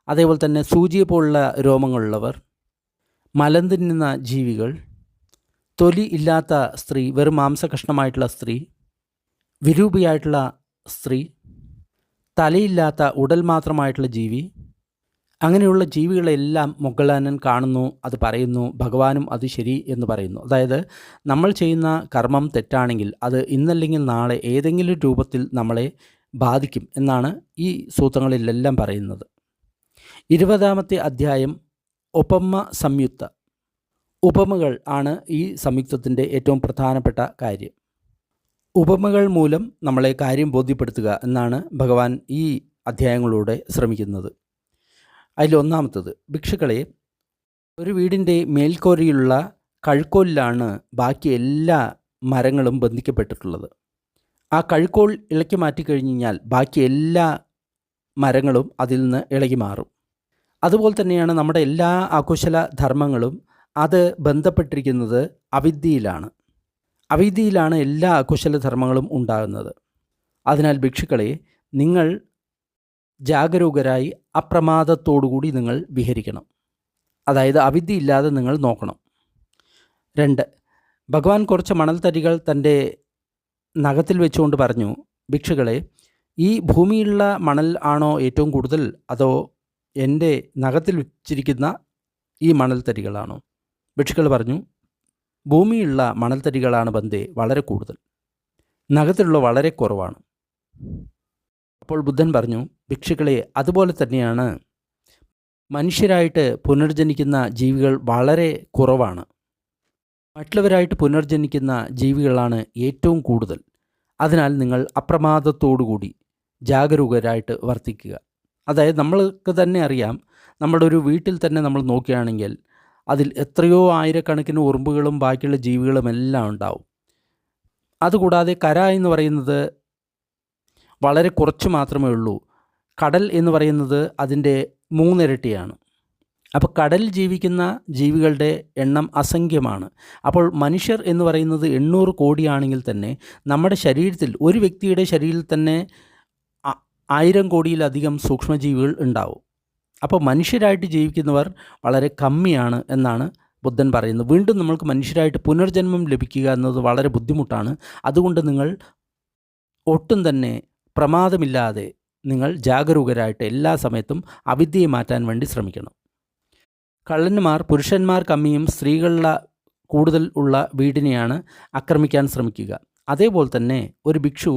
അതേപോലെ തന്നെ സൂചിയെപ്പോലുള്ള രോമങ്ങളുള്ളവർ, മലം തിന്നുന്ന ജീവികൾ, തൊലി ഇല്ലാത്ത സ്ത്രീ, വെറും മാംസകഷ്ണമായിട്ടുള്ള സ്ത്രീ, വിരൂപിയായിട്ടുള്ള സ്ത്രീ, തലയില്ലാത്ത ഉടൽ മാത്രമായിട്ടുള്ള ജീവി, അങ്ങനെയുള്ള ജീവികളെല്ലാം മൊഗലാനൻ കാണുന്നു, അത് പറയുന്നു, ഭഗവാനും അത് ശരി എന്ന് പറയുന്നു. അതായത് നമ്മൾ ചെയ്യുന്ന കർമ്മം തെറ്റാണെങ്കിൽ അത് ഇന്നല്ലെങ്കിൽ നാളെ ഏതെങ്കിലും രൂപത്തിൽ നമ്മളെ ബാധിക്കും എന്നാണ് ഈ സൂത്രങ്ങളിലെല്ലാം പറയുന്നത്. 20-ാമത്തെ അധ്യായം ഉപമ സംയുക്ത. ഉപമകൾ ആണ് ഈ സംയുക്തത്തിൻ്റെ ഏറ്റവും പ്രധാനപ്പെട്ട കാര്യം. ഉപമകൾ മൂലം നമ്മളെ കാര്യം ബോധ്യപ്പെടുത്തുക എന്നാണ് ഭഗവാൻ ഈ അധ്യായങ്ങളിലൂടെ ശ്രമിക്കുന്നത്. അതിലൊന്നാമത്തത്, ഭിക്ഷുക്കളെ, ഒരു വീടിൻ്റെ മേൽക്കോരയിലുള്ള കഴുക്കോലിലാണ് ബാക്കി എല്ലാ മരങ്ങളും ബന്ധിക്കപ്പെട്ടിട്ടുള്ളത്. ആ കഴുക്കോൽ ഇളക്കി മാറ്റിക്കഴിഞ്ഞാൽ ബാക്കി എല്ലാ മരങ്ങളും അതിൽ നിന്ന് ഇളകി മാറും. അതുപോലെ തന്നെയാണ് നമ്മുടെ എല്ലാ അകുശല ധർമ്മങ്ങളും അത് ബന്ധപ്പെട്ടിരിക്കുന്നത് അവിദ്യയിലാണ്. അവിദ്യയിലാണ് എല്ലാ അകുശല ധർമ്മങ്ങളും ഉണ്ടാകുന്നത്. അതിനാൽ ഭിക്ഷുക്കളെ, നിങ്ങൾ ജാഗരൂകരായി അപ്രമാദത്തോടുകൂടി നിങ്ങൾ വിഹരിക്കണം. അതായത് അവിദ്യയില്ലാതെ നിങ്ങൾ നോക്കണം. 2, ഭഗവാൻ കുറച്ച് മണൽത്തരികൾ തൻ്റെ നഖത്തിൽ വെച്ചുകൊണ്ട് പറഞ്ഞു, ഭിക്ഷുക്കളെ, ഈ ഭൂമിയിലുള്ള മണൽ ആണോ ഏറ്റവും കൂടുതൽ, അതോ എൻ്റെ നഖത്തിൽ വെച്ചിരിക്കുന്ന ഈ മണൽത്തരികളാണോ? ഭിക്ഷുക്കൾ പറഞ്ഞു, ഭൂമിയിലുള്ള മണൽത്തരികളാണ് ബന്ധേ വളരെ കൂടുതൽ, നഖത്തിലുള്ള വളരെ കുറവാണ്. അപ്പോൾ ബുദ്ധൻ പറഞ്ഞു, ഭിക്ഷുക്കളെ, അതുപോലെ തന്നെയാണ് മനുഷ്യരായിട്ട് പുനർജനിക്കുന്ന ജീവികൾ വളരെ കുറവാണ്. മറ്റുള്ളവരായിട്ട് പുനർജനിക്കുന്ന ജീവികളാണ് ഏറ്റവും കൂടുതൽ. അതിനാൽ നിങ്ങൾ അപ്രമാദത്തോടുകൂടി ജാഗരൂകരായിട്ട് വർത്തിക്കുക. അതായത് നമ്മൾക്ക് തന്നെ അറിയാം, നമ്മുടെ ഒരു വീട്ടിൽ തന്നെ നമ്മൾ നോക്കുകയാണെങ്കിൽ അതിൽ എത്രയോ ആയിരക്കണക്കിന് ഉറുമ്പുകളും ബാക്കിയുള്ള ജീവികളും എല്ലാം ഉണ്ടാവും. അതുകൂടാതെ കര എന്ന് പറയുന്നത് വളരെ കുറച്ച് മാത്രമേ ഉള്ളൂ. കടൽ എന്ന് പറയുന്നത് അതിൻ്റെ 3 ഇരട്ടിയാണ്. അപ്പോൾ കടലിൽ ജീവിക്കുന്ന ജീവികളുടെ എണ്ണം അസംഖ്യമാണ്. അപ്പോൾ മനുഷ്യർ എന്ന് പറയുന്നത് 800 കോടിയാണെങ്കിൽ തന്നെ നമ്മുടെ ശരീരത്തിൽ, ഒരു വ്യക്തിയുടെ ശരീരത്തിൽ തന്നെ 1000 കോടിയിലധികം സൂക്ഷ്മജീവികൾ ഉണ്ടാവും. അപ്പോൾ മനുഷ്യരായിട്ട് ജീവിക്കുന്നവർ വളരെ കമ്മിയാണ് എന്നാണ് ബുദ്ധൻ പറയുന്നത്. വീണ്ടും നമ്മൾക്ക് മനുഷ്യരായിട്ട് പുനർജന്മം ലഭിക്കുക എന്നത് വളരെ ബുദ്ധിമുട്ടാണ്. അതുകൊണ്ട് നിങ്ങൾ ഒട്ടും തന്നെ പ്രമാദമില്ലാതെ നിങ്ങൾ ജാഗരൂകരായിട്ട് എല്ലാ സമയത്തും അവിദ്യയെ മാറ്റാൻ വേണ്ടി ശ്രമിക്കണം. കള്ളന്മാർ പുരുഷന്മാർ കമ്മിയും സ്ത്രീകളുടെ കൂടുതൽ ഉള്ള വീടിനെയാണ് ആക്രമിക്കാൻ ശ്രമിക്കുക. അതേപോലെ തന്നെ ഒരു ഭിക്ഷു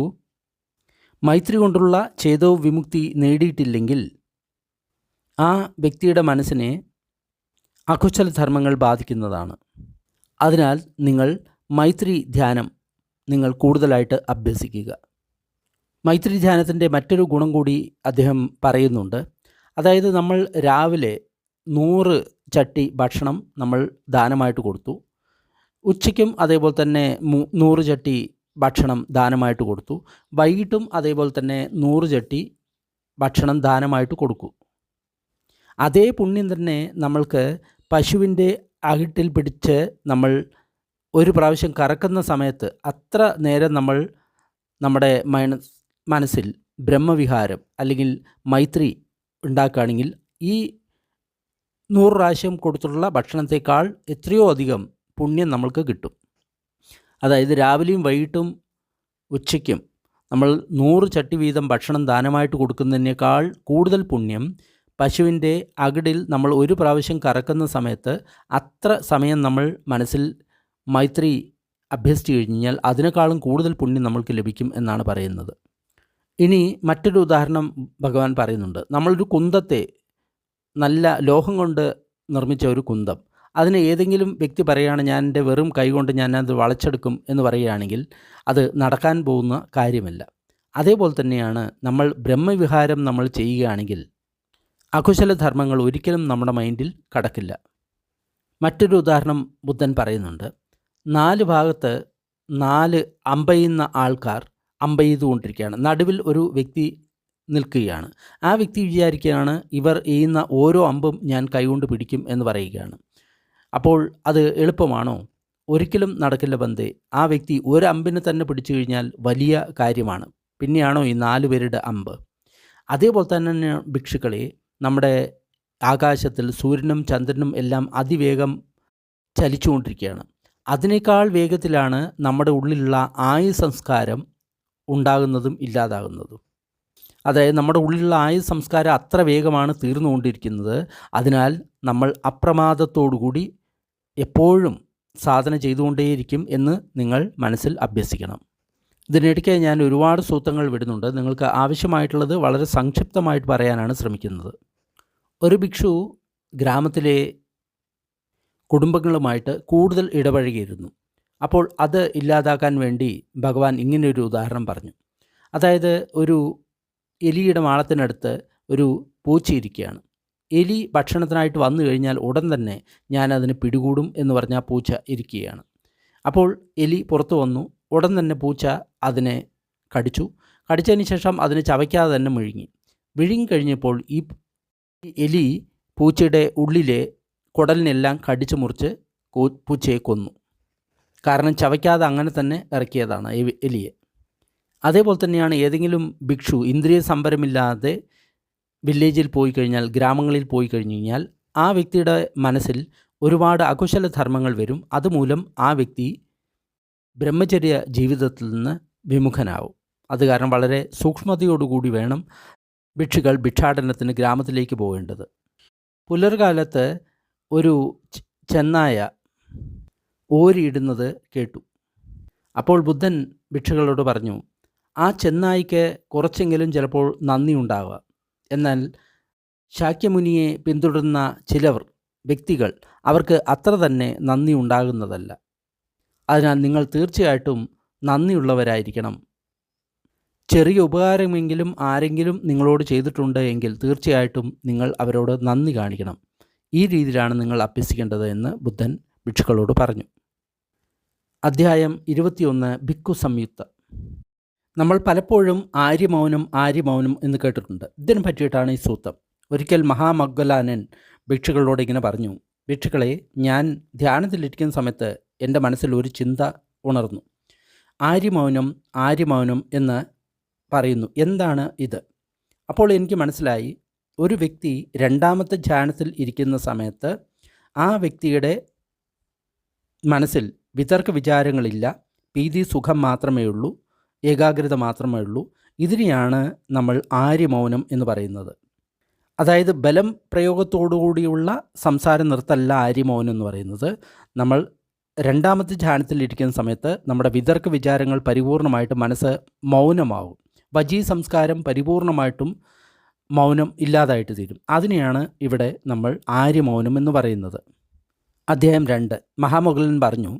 മൈത്രി കൊണ്ടുള്ള ചേതോ വിമുക്തി നേടിയിട്ടില്ലെങ്കിൽ ആ വ്യക്തിയുടെ മനസ്സിനെ അകുശല ധർമ്മങ്ങൾ ബാധിക്കുന്നതാണ്. അതിനാൽ നിങ്ങൾ മൈത്രി ധ്യാനം നിങ്ങൾ കൂടുതലായിട്ട് അഭ്യസിക്കുക. മൈത്രി ധ്യാനത്തിൻ്റെ മറ്റൊരു ഗുണം കൂടി അദ്ദേഹം പറയുന്നുണ്ട്. അതായത് നമ്മൾ രാവിലെ 100 ചട്ടി ഭക്ഷണം നമ്മൾ ദാനമായിട്ട് കൊടുത്തു, ഉച്ചയ്ക്കും അതേപോലെ തന്നെ 100 ചട്ടി ഭക്ഷണം ദാനമായിട്ട് കൊടുത്തു, വൈകിട്ടും അതേപോലെ തന്നെ 100 ചട്ടി ഭക്ഷണം ദാനമായിട്ട് കൊടുക്കൂ. അതേ പുണ്യം തന്നെ നമ്മൾക്ക് പശുവിൻ്റെ അകിട്ടിൽ പിടിച്ച് നമ്മൾ ഒരു പ്രാവശ്യം കറക്കുന്ന സമയത്ത് അത്ര നേരം നമ്മൾ നമ്മുടെ മനസ്സിൽ ബ്രഹ്മവിഹാരം അല്ലെങ്കിൽ മൈത്രി ഉണ്ടാക്കുകയാണെങ്കിൽ ഈ 100 പ്രാവശ്യം കൊടുത്തിട്ടുള്ള ഭക്ഷണത്തേക്കാൾ എത്രയോ അധികം പുണ്യം നമ്മൾക്ക് കിട്ടും. അതായത് രാവിലെയും വൈകിട്ടും ഉച്ചയ്ക്കും നമ്മൾ 100 ചട്ടി വീതം ഭക്ഷണം ദാനമായിട്ട് കൊടുക്കുന്നതിനേക്കാൾ കൂടുതൽ പുണ്യം പശുവിൻ്റെ അകിടിൽ നമ്മൾ ഒരു പ്രാവശ്യം കറക്കുന്ന സമയത്ത് അത്ര സമയം നമ്മൾ മനസ്സിൽ മൈത്രി അഭ്യസിച്ചു കഴിഞ്ഞാൽ അതിനേക്കാളും കൂടുതൽ പുണ്യം നമ്മൾക്ക് ലഭിക്കും എന്നാണ് പറയുന്നത്. ഇനി മറ്റൊരു ഉദാഹരണം ഭഗവാൻ പറയുന്നുണ്ട്. നമ്മളൊരു കുന്തത്തെ, നല്ല ലോഹം കൊണ്ട് നിർമ്മിച്ച ഒരു കുന്തം, അതിന് ഏതെങ്കിലും വ്യക്തി പറയുകയാണ്, ഞാൻ എൻ്റെ വെറും കൈകൊണ്ട് ഞാനത് വളച്ചെടുക്കും എന്ന് പറയുകയാണെങ്കിൽ അത് നടക്കാൻ പോകുന്ന കാര്യമല്ല. അതേപോലെ തന്നെയാണ് നമ്മൾ ബ്രഹ്മവിഹാരം നമ്മൾ ചെയ്യുകയാണെങ്കിൽ അകുശല ധർമ്മങ്ങൾ ഒരിക്കലും നമ്മുടെ മൈൻഡിൽ കടക്കില്ല. മറ്റൊരു ഉദാഹരണം ബുദ്ധൻ പറയുന്നുണ്ട്. 4 ഭാഗത്ത് 4 അമ്പെയ്യുന്ന ആൾക്കാർ അമ്പെയ്തുകൊണ്ടിരിക്കുകയാണ്. നടുവിൽ ഒരു വ്യക്തി നിൽക്കുകയാണ്. ആ വ്യക്തി വിചാരിക്കുകയാണ്, ഇവർ എയ്യുന്ന ഓരോ അമ്പും ഞാൻ കൈകൊണ്ട് പിടിക്കും എന്ന് പറയുകയാണ്. അപ്പോൾ അത് എളുപ്പമാണോ? ഒരിക്കലും നടക്കില്ല ബന്ധേ. ആ വ്യക്തി ഒരു അമ്പിനെ തന്നെ പിടിച്ചു കഴിഞ്ഞാൽ വലിയ കാര്യമാണ്. പിന്നെയാണോ ഈ 4 പേരുടെ അമ്പ്? അതേപോലെ തന്നെ ഭിക്ഷുക്കളെ, നമ്മുടെ ആകാശത്തിൽ സൂര്യനും ചന്ദ്രനും എല്ലാം അതിവേഗം ചലിച്ചുകൊണ്ടിരിക്കുകയാണ്. അതിനേക്കാൾ വേഗത്തിലാണ് നമ്മുടെ ഉള്ളിലുള്ള സംസ്കാരം ഉണ്ടാകുന്നതും ഇല്ലാതാകുന്നതും. അതായത് നമ്മുടെ ഉള്ളിലുള്ള സംസ്കാരം അത്ര വേഗമാണ് തീർന്നുകൊണ്ടിരിക്കുന്നത്. അതിനാൽ നമ്മൾ അപ്രമാദത്തോടുകൂടി എപ്പോഴും സാധന ചെയ്തുകൊണ്ടേയിരിക്കും എന്ന് നിങ്ങൾ മനസ്സിൽ അഭ്യസിക്കണം. ഇതിനിടയ്ക്ക് ഞാൻ ഒരുപാട് സൂത്രങ്ങൾ വിടുന്നുണ്ട്. നിങ്ങൾക്ക് ആവശ്യമായിട്ടുള്ളത് വളരെ സംക്ഷിപ്തമായിട്ട് പറയാനാണ് ശ്രമിക്കുന്നത്. ഒരു ഭിക്ഷു ഗ്രാമത്തിലെ കുടുംബങ്ങളുമായിട്ട് കൂടുതൽ ഇടപഴകിയിരുന്നു. അപ്പോൾ അത് ഇല്ലാതാക്കാൻ വേണ്ടി ഭഗവാൻ ഇങ്ങനെയൊരു ഉദാഹരണം പറഞ്ഞു. അതായത് ഒരു എലിയുടെ മാളത്തിനടുത്ത് ഒരു പൂച്ചയിരിക്കുകയാണ്. എലി ഭക്ഷണത്തിനായിട്ട് വന്നു കഴിഞ്ഞാൽ ഉടൻ തന്നെ ഞാനതിന് പിടികൂടും എന്ന് പറഞ്ഞാൽ പൂച്ച ഇരിക്കുകയാണ്. അപ്പോൾ എലി പുറത്തു വന്നു. ഉടൻ തന്നെ പൂച്ച അതിനെ കടിച്ചു. കടിച്ചതിന് ശേഷം അതിനെ ചവയ്ക്കാതെ തന്നെ വിഴുങ്ങിക്കഴിഞ്ഞപ്പോൾ ഈ എലി പൂച്ചയുടെ ഉള്ളിലെ കുടലിനെല്ലാം കടിച്ചു മുറിച്ച് പൂച്ചയെ കൊന്നു. കാരണം ചവയ്ക്കാതെ അങ്ങനെ തന്നെ ഇറക്കിയതാണ് എലിയെ. അതേപോലെ തന്നെയാണ് ഏതെങ്കിലും ഭിക്ഷു ഇന്ദ്രിയ സംഭരമില്ലാതെ വില്ലേജിൽ പോയി കഴിഞ്ഞാൽ, ഗ്രാമങ്ങളിൽ പോയി കഴിഞ്ഞു കഴിഞ്ഞാൽ ആ വ്യക്തിയുടെ മനസ്സിൽ ഒരുപാട് അകുശല ധർമ്മങ്ങൾ വരും. അതുമൂലം ആ വ്യക്തി ബ്രഹ്മചര്യ ജീവിതത്തിൽ നിന്ന് വിമുഖനാവും. അത് കാരണം വളരെ സൂക്ഷ്മതയോടുകൂടി വേണം ഭിക്ഷുകൾ ഭിക്ഷാടനത്തിന് ഗ്രാമത്തിലേക്ക് പോകേണ്ടത്. പുലർകാലത്ത് ഒരു ചെന്നായ ഓരിയിടുന്നത് കേട്ടു. അപ്പോൾ ബുദ്ധൻ ഭിക്ഷുകളോട് പറഞ്ഞു, ആ ചെന്നായിക്ക് കുറച്ചെങ്കിലും ചിലപ്പോൾ നന്ദി ഉണ്ടാവുക. എന്നാൽ ശാക്യമുനിയെ പിന്തുടരുന്ന വ്യക്തികൾ അവർക്ക് അത്ര തന്നെ നന്ദി ഉണ്ടാകുന്നതല്ല. അതിനാൽ നിങ്ങൾ തീർച്ചയായിട്ടും നന്ദിയുള്ളവരായിരിക്കണം. ചെറിയ ഉപകാരമെങ്കിലും ആരെങ്കിലും നിങ്ങളോട് ചെയ്തിട്ടുണ്ട് എങ്കിൽ തീർച്ചയായിട്ടും നിങ്ങൾ അവരോട് നന്ദി കാണിക്കണം. ഈ രീതിയിലാണ് നിങ്ങൾ അഭ്യസിക്കേണ്ടത് എന്ന് ബുദ്ധൻ ഭിക്ഷുക്കളോട് പറഞ്ഞു. അധ്യായം 21 ഭിക്കു സംയുക്ത. നമ്മൾ പലപ്പോഴും ആര്യമൗനം എന്ന് കേട്ടിട്ടുണ്ട്. ഇതിനെ പറ്റിയിട്ടാണ് ഈ സൂത്രം. ഒരിക്കൽ മഹാമൊഗ്ഗലാനൻ ഭിക്ഷുക്കളോട് ഇങ്ങനെ പറഞ്ഞു, ഭിക്ഷുക്കളെ, ഞാൻ ധ്യാനത്തിലിരിക്കുന്ന സമയത്ത് എൻ്റെ മനസ്സിൽ ഒരു ചിന്ത ഉണർന്നു. ആര്യമൗനം എന്ന് പറയുന്നു. എന്താണ് ഇത്? അപ്പോൾ എനിക്ക് മനസ്സിലായി, ഒരു വ്യക്തി രണ്ടാമത്തെ ധ്യാനത്തിൽ ഇരിക്കുന്ന സമയത്ത് ആ വ്യക്തിയുടെ മനസ്സിൽ വിതർക്ക വിചാരങ്ങളില്ല, ഭീതി സുഖം മാത്രമേ ഉള്ളൂ, ഏകാഗ്രത മാത്രമേ ഉള്ളൂ. ഇതിനെയാണ് നമ്മൾ ആര്യമൗനം എന്ന് പറയുന്നത്. അതായത് ബലം പ്രയോഗത്തോടുകൂടിയുള്ള സംസാരം നിർത്തല്ല ആര്യമൗനം എന്ന് പറയുന്നത്. നമ്മൾ രണ്ടാമത്തെ ധ്യാനത്തിൽ ഇരിക്കുന്ന സമയത്ത് നമ്മുടെ വിതർക്ക വിചാരങ്ങൾ പരിപൂർണമായിട്ട് മനസ്സ് മൗനമാവും. വജീ സംസ്കാരം പരിപൂർണമായിട്ടും മൗനം ഇല്ലാതായിട്ട് തീരും. അതിനെയാണ് ഇവിടെ നമ്മൾ ആര്യമൗനം എന്ന് പറയുന്നത്. അധ്യായം 2. മഹാമൊഗ്ഗലൻ പറഞ്ഞു,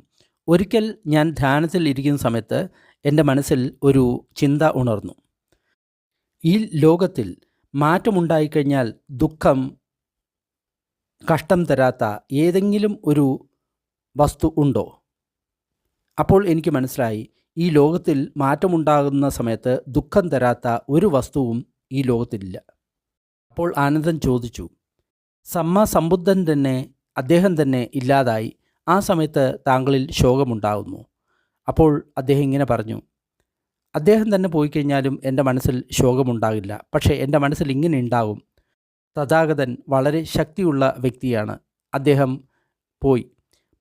ഒരിക്കൽ ഞാൻ ധ്യാനത്തിൽ ഇരിക്കുന്ന സമയത്ത് എൻ്റെ മനസ്സിൽ ഒരു ചിന്ത ഉണർന്നു. ഈ ലോകത്തിൽ മാറ്റമുണ്ടായിക്കഴിഞ്ഞാൽ ദുഃഖം, കഷ്ടം തരാത്ത ഏതെങ്കിലും ഒരു വസ്തു ഉണ്ടോ? അപ്പോൾ എനിക്ക് മനസ്സിലായി, ഈ ലോകത്തിൽ മാറ്റമുണ്ടാകുന്ന സമയത്ത് ദുഃഖം തരാത്ത ഒരു വസ്തുവും ഈ ലോകത്തിലില്ല. അപ്പോൾ ആനന്ദൻ ചോദിച്ചു, സമ്പുദ്ധൻ തന്നെ, അദ്ദേഹം തന്നെ ഇല്ലാതായി, ആ സമയത്ത് താങ്കളിൽ ശോകമുണ്ടാകുന്നു? അപ്പോൾ അദ്ദേഹം ഇങ്ങനെ പറഞ്ഞു, അദ്ദേഹം തന്നെ പോയി കഴിഞ്ഞാലും എൻ്റെ മനസ്സിൽ ശോകമുണ്ടാകില്ല. പക്ഷേ എൻ്റെ മനസ്സിൽ ഇങ്ങനെ ഉണ്ടാകും, തഥാഗതൻ വളരെ ശക്തിയുള്ള വ്യക്തിയാണ്, അദ്ദേഹം പോയി.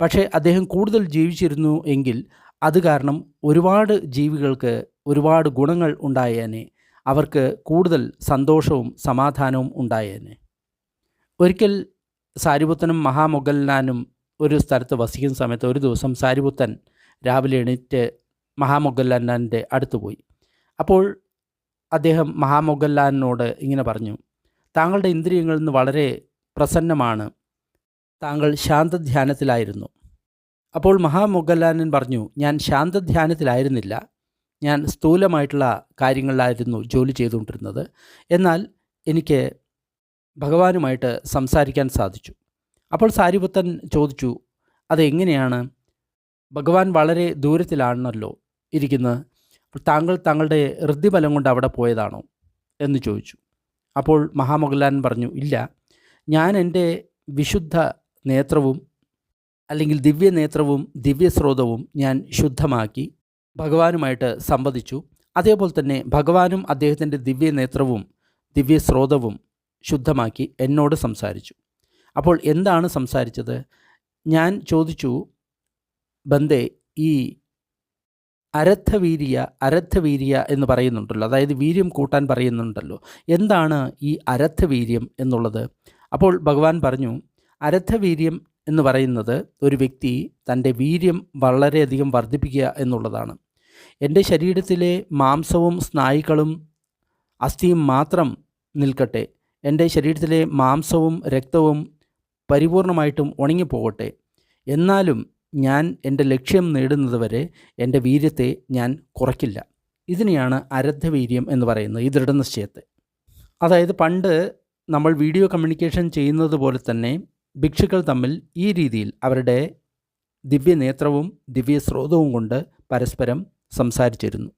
പക്ഷേ അദ്ദേഹം കൂടുതൽ ജീവിച്ചിരുന്നു എങ്കിൽ അത് കാരണം ഒരുപാട് ജീവികൾക്ക് ഒരുപാട് ഗുണങ്ങൾ ഉണ്ടായേനെ, അവർക്ക് കൂടുതൽ സന്തോഷവും സമാധാനവും ഉണ്ടായേനെ. ഒരിക്കൽ സാരിപുത്തനും മഹാമൊഗ്ഗലാനും ഒരു സ്ഥലത്ത് വസിക്കുന്ന സമയത്ത് ഒരു ദിവസം സാരിപുത്തൻ രാവിലെ എണീറ്റ് മഹാമൊഗ്ഗലാനൻ്റെ അടുത്ത് പോയി. അപ്പോൾ അദ്ദേഹം മഹാമൊഗ്ഗലാനോട് ഇങ്ങനെ പറഞ്ഞു, താങ്കളുടെ ഇന്ദ്രിയങ്ങളിൽ നിന്ന് വളരെ പ്രസന്നമാണ്, താങ്കൾ ശാന്തധ്യാനത്തിലായിരുന്നു. അപ്പോൾ മഹാമൊഗ്ഗലാനൻ പറഞ്ഞു, ഞാൻ ശാന്തധ്യാനത്തിലായിരുന്നില്ല, ഞാൻ സ്ഥൂലമായിട്ടുള്ള കാര്യങ്ങളിലായിരുന്നു ജോലി ചെയ്തുകൊണ്ടിരുന്നത്. എന്നാൽ എനിക്ക് ഭഗവാനുമായിട്ട് സംസാരിക്കാൻ സാധിച്ചു. അപ്പോൾ സാരിപുത്തൻ ചോദിച്ചു, അതെങ്ങനെയാണ്? ഭഗവാൻ വളരെ ദൂരത്തിലാണല്ലോ ഇരിക്കുന്നത്, താങ്കളുടെ ഋദ്ധിബലം കൊണ്ട് അവിടെ പോയതാണോ എന്ന് ചോദിച്ചു. അപ്പോൾ മഹാമൊഗ്ഗലാനൻ പറഞ്ഞു, ഇല്ല, ഞാൻ എൻ്റെ വിശുദ്ധ നേത്രവും അല്ലെങ്കിൽ ദിവ്യനേത്രവും ദിവ്യസ്രോതവും ഞാൻ ശുദ്ധമാക്കി ഭഗവാനുമായിട്ട് സംവദിച്ചു. അതേപോലെ തന്നെ ഭഗവാനും അദ്ദേഹത്തിൻ്റെ ദിവ്യനേത്രവും ദിവ്യസ്രോതവും ശുദ്ധമാക്കി എന്നോട് സംസാരിച്ചു. അപ്പോൾ എന്താണ് സംസാരിച്ചത്? ഞാൻ ചോദിച്ചു, ബന്ദേ, ഈ അരദ്ധവീര്യ എന്ന് പറയുന്നുണ്ടല്ലോ, അതായത് വീര്യം കൂട്ടാൻ പറയുന്നുണ്ടല്ലോ, എന്താണ് ഈ അരദ്ധവീര്യം എന്നുള്ളത്? അപ്പോൾ ഭഗവാൻ പറഞ്ഞു, അരദ്ധവീര്യം എന്ന് പറയുന്നത് ഒരു വ്യക്തി തൻ്റെ വീര്യം വളരെയധികം വർദ്ധിപ്പിക്കുക എന്നുള്ളതാണ്. എൻ്റെ ശരീരത്തിലെ മാംസവും സ്നായുക്കളും അസ്ഥിയും മാത്രം നിൽക്കട്ടെ, എൻ്റെ ശരീരത്തിലെ മാംസവും രക്തവും പരിപൂർണമായിട്ടും ഉണങ്ങിപ്പോകട്ടെ, എന്നാലും ഞാൻ എൻ്റെ ലക്ഷ്യം നേടുന്നത് വരെ എൻ്റെ വീര്യത്തെ ഞാൻ കുറയ്ക്കില്ല. ഇതിനെയാണ് അരദ്ധവീര്യം എന്ന് പറയുന്നത്, ഈ ദൃഢനിശ്ചയത്തെ. അതായത് പണ്ട് നമ്മൾ വീഡിയോ കമ്മ്യൂണിക്കേഷൻ ചെയ്യുന്നത് പോലെ തന്നെ ഭിക്ഷുക്കൾ തമ്മിൽ ഈ രീതിയിൽ അവരുടെ ദിവ്യനേത്രവും ദിവ്യസ്രോതവും കൊണ്ട് പരസ്പരം സംസാരിച്ചിരുന്നു.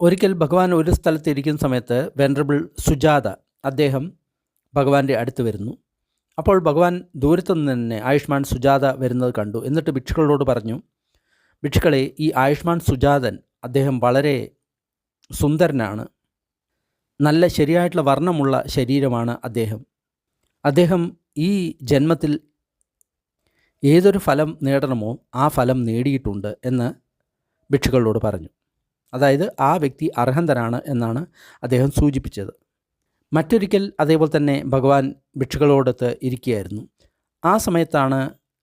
ഒരിക്കൽ ഭഗവാൻ ഒരു സ്ഥലത്ത് ഇരിക്കുന്ന സമയത്ത് വെനറബിൾ സുജാത അദ്ദേഹം ഭഗവാന്റെ അടുത്ത് വരുന്നു. അപ്പോൾ ഭഗവാൻ ദൂരത്തു നിന്ന് തന്നെ ആയുഷ്മാൻ സുജാത വരുന്നത് കണ്ടു. എന്നിട്ട് ഭിക്ഷുക്കളോട് പറഞ്ഞു, ഭിക്ഷുക്കളെ, ഈ ആയുഷ്മാൻ സുജാതൻ അദ്ദേഹം വളരെ സുന്ദരനാണ്, നല്ല ശരിയായിട്ടുള്ള വർണ്ണമുള്ള ശരീരമാണ് അദ്ദേഹം ഈ ജന്മത്തിൽ ഏതൊരു ഫലം നേടണമോ ആ ഫലം നേടിയിട്ടുണ്ട് എന്ന് ഭിക്ഷുക്കളോട് പറഞ്ഞു. അതായത് ആ വ്യക്തി അർഹന്തനാണ് എന്നാണ് അദ്ദേഹം സൂചിപ്പിച്ചത്. മറ്റൊരിക്കൽ അതേപോലെ തന്നെ ഭഗവാൻ ഭിക്ഷുക്കളോടൊത്ത് ഇരിക്കുകയായിരുന്നു. ആ സമയത്താണ്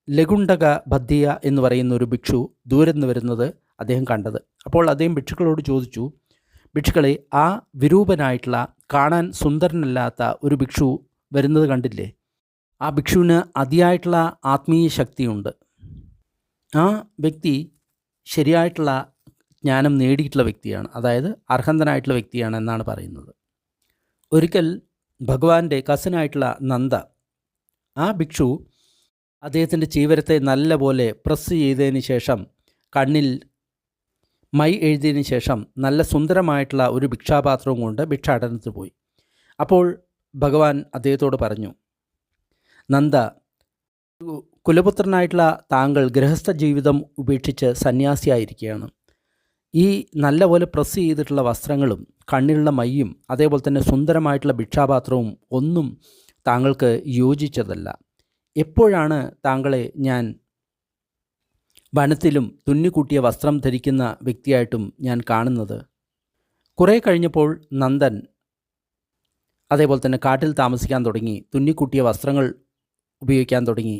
ലഘുണ്ടക ഭദ്ദിയ എന്ന് പറയുന്ന ഒരു ഭിക്ഷു ദൂരെ നിന്ന് വരുന്നത് അദ്ദേഹം കണ്ടത്. അപ്പോൾ അദ്ദേഹം ഭിക്ഷുക്കളോട് ചോദിച്ചു, ഭിക്ഷുക്കളെ, ആ വിരൂപനായിട്ടുള്ള കാണാൻ സുന്ദരനല്ലാത്ത ഒരു ഭിക്ഷു വരുന്നത് കണ്ടില്ലേ? ആ ഭിക്ഷുവിന് അതിയായിട്ടുള്ള ആത്മീയ ശക്തിയുണ്ട്. ആ വ്യക്തി ശരിയായിട്ടുള്ള ജ്ഞാനം നേടിയിട്ടുള്ള വ്യക്തിയാണ്, അതായത് അർഹന്തനായിട്ടുള്ള വ്യക്തിയാണ് എന്നാണ് പറയുന്നത്. ഒരിക്കൽ ഭഗവാന്റെ കസിനായിട്ടുള്ള നന്ദ, ആ ഭിക്ഷു അദ്ദേഹത്തിൻ്റെ ചീവരത്തെ നല്ലപോലെ പ്രസ് ചെയ്തതിന് ശേഷം, കണ്ണിൽ മൈ എഴുതിയതിന് ശേഷം നല്ല സുന്ദരമായിട്ടുള്ള ഒരു ഭിക്ഷാപാത്രവും കൊണ്ട് ഭിക്ഷാടനത്തിന് പോയി. അപ്പോൾ ഭഗവാൻ അദ്ദേഹത്തോട് പറഞ്ഞു, നന്ദ, കുലപുത്രനായിട്ടുള്ള താങ്കൾ ഗൃഹസ്ഥ ജീവിതം ഉപേക്ഷിച്ച് സന്യാസിയായിരിക്കുകയാണ്. ഈ നല്ലപോലെ പ്രസ് ചെയ്തിട്ടുള്ള വസ്ത്രങ്ങളും കണ്ണിലുള്ള മയ്യും അതേപോലെ തന്നെ സുന്ദരമായിട്ടുള്ള ഭിക്ഷാപാത്രവും ഒന്നും താങ്കൾക്ക് യോജിച്ചതല്ല. എപ്പോഴാണ് താങ്കളെ ഞാൻ വനത്തിലും തുന്നിക്കൂട്ടിയ വസ്ത്രം ധരിക്കുന്ന വ്യക്തിയായിട്ടും ഞാൻ കാണുന്നത്? കുറേ കഴിഞ്ഞപ്പോൾ നന്ദൻ അതേപോലെ തന്നെ കാട്ടിൽ താമസിക്കാൻ തുടങ്ങി, തുന്നിക്കൂട്ടിയ വസ്ത്രങ്ങൾ ഉപയോഗിക്കാൻ തുടങ്ങി.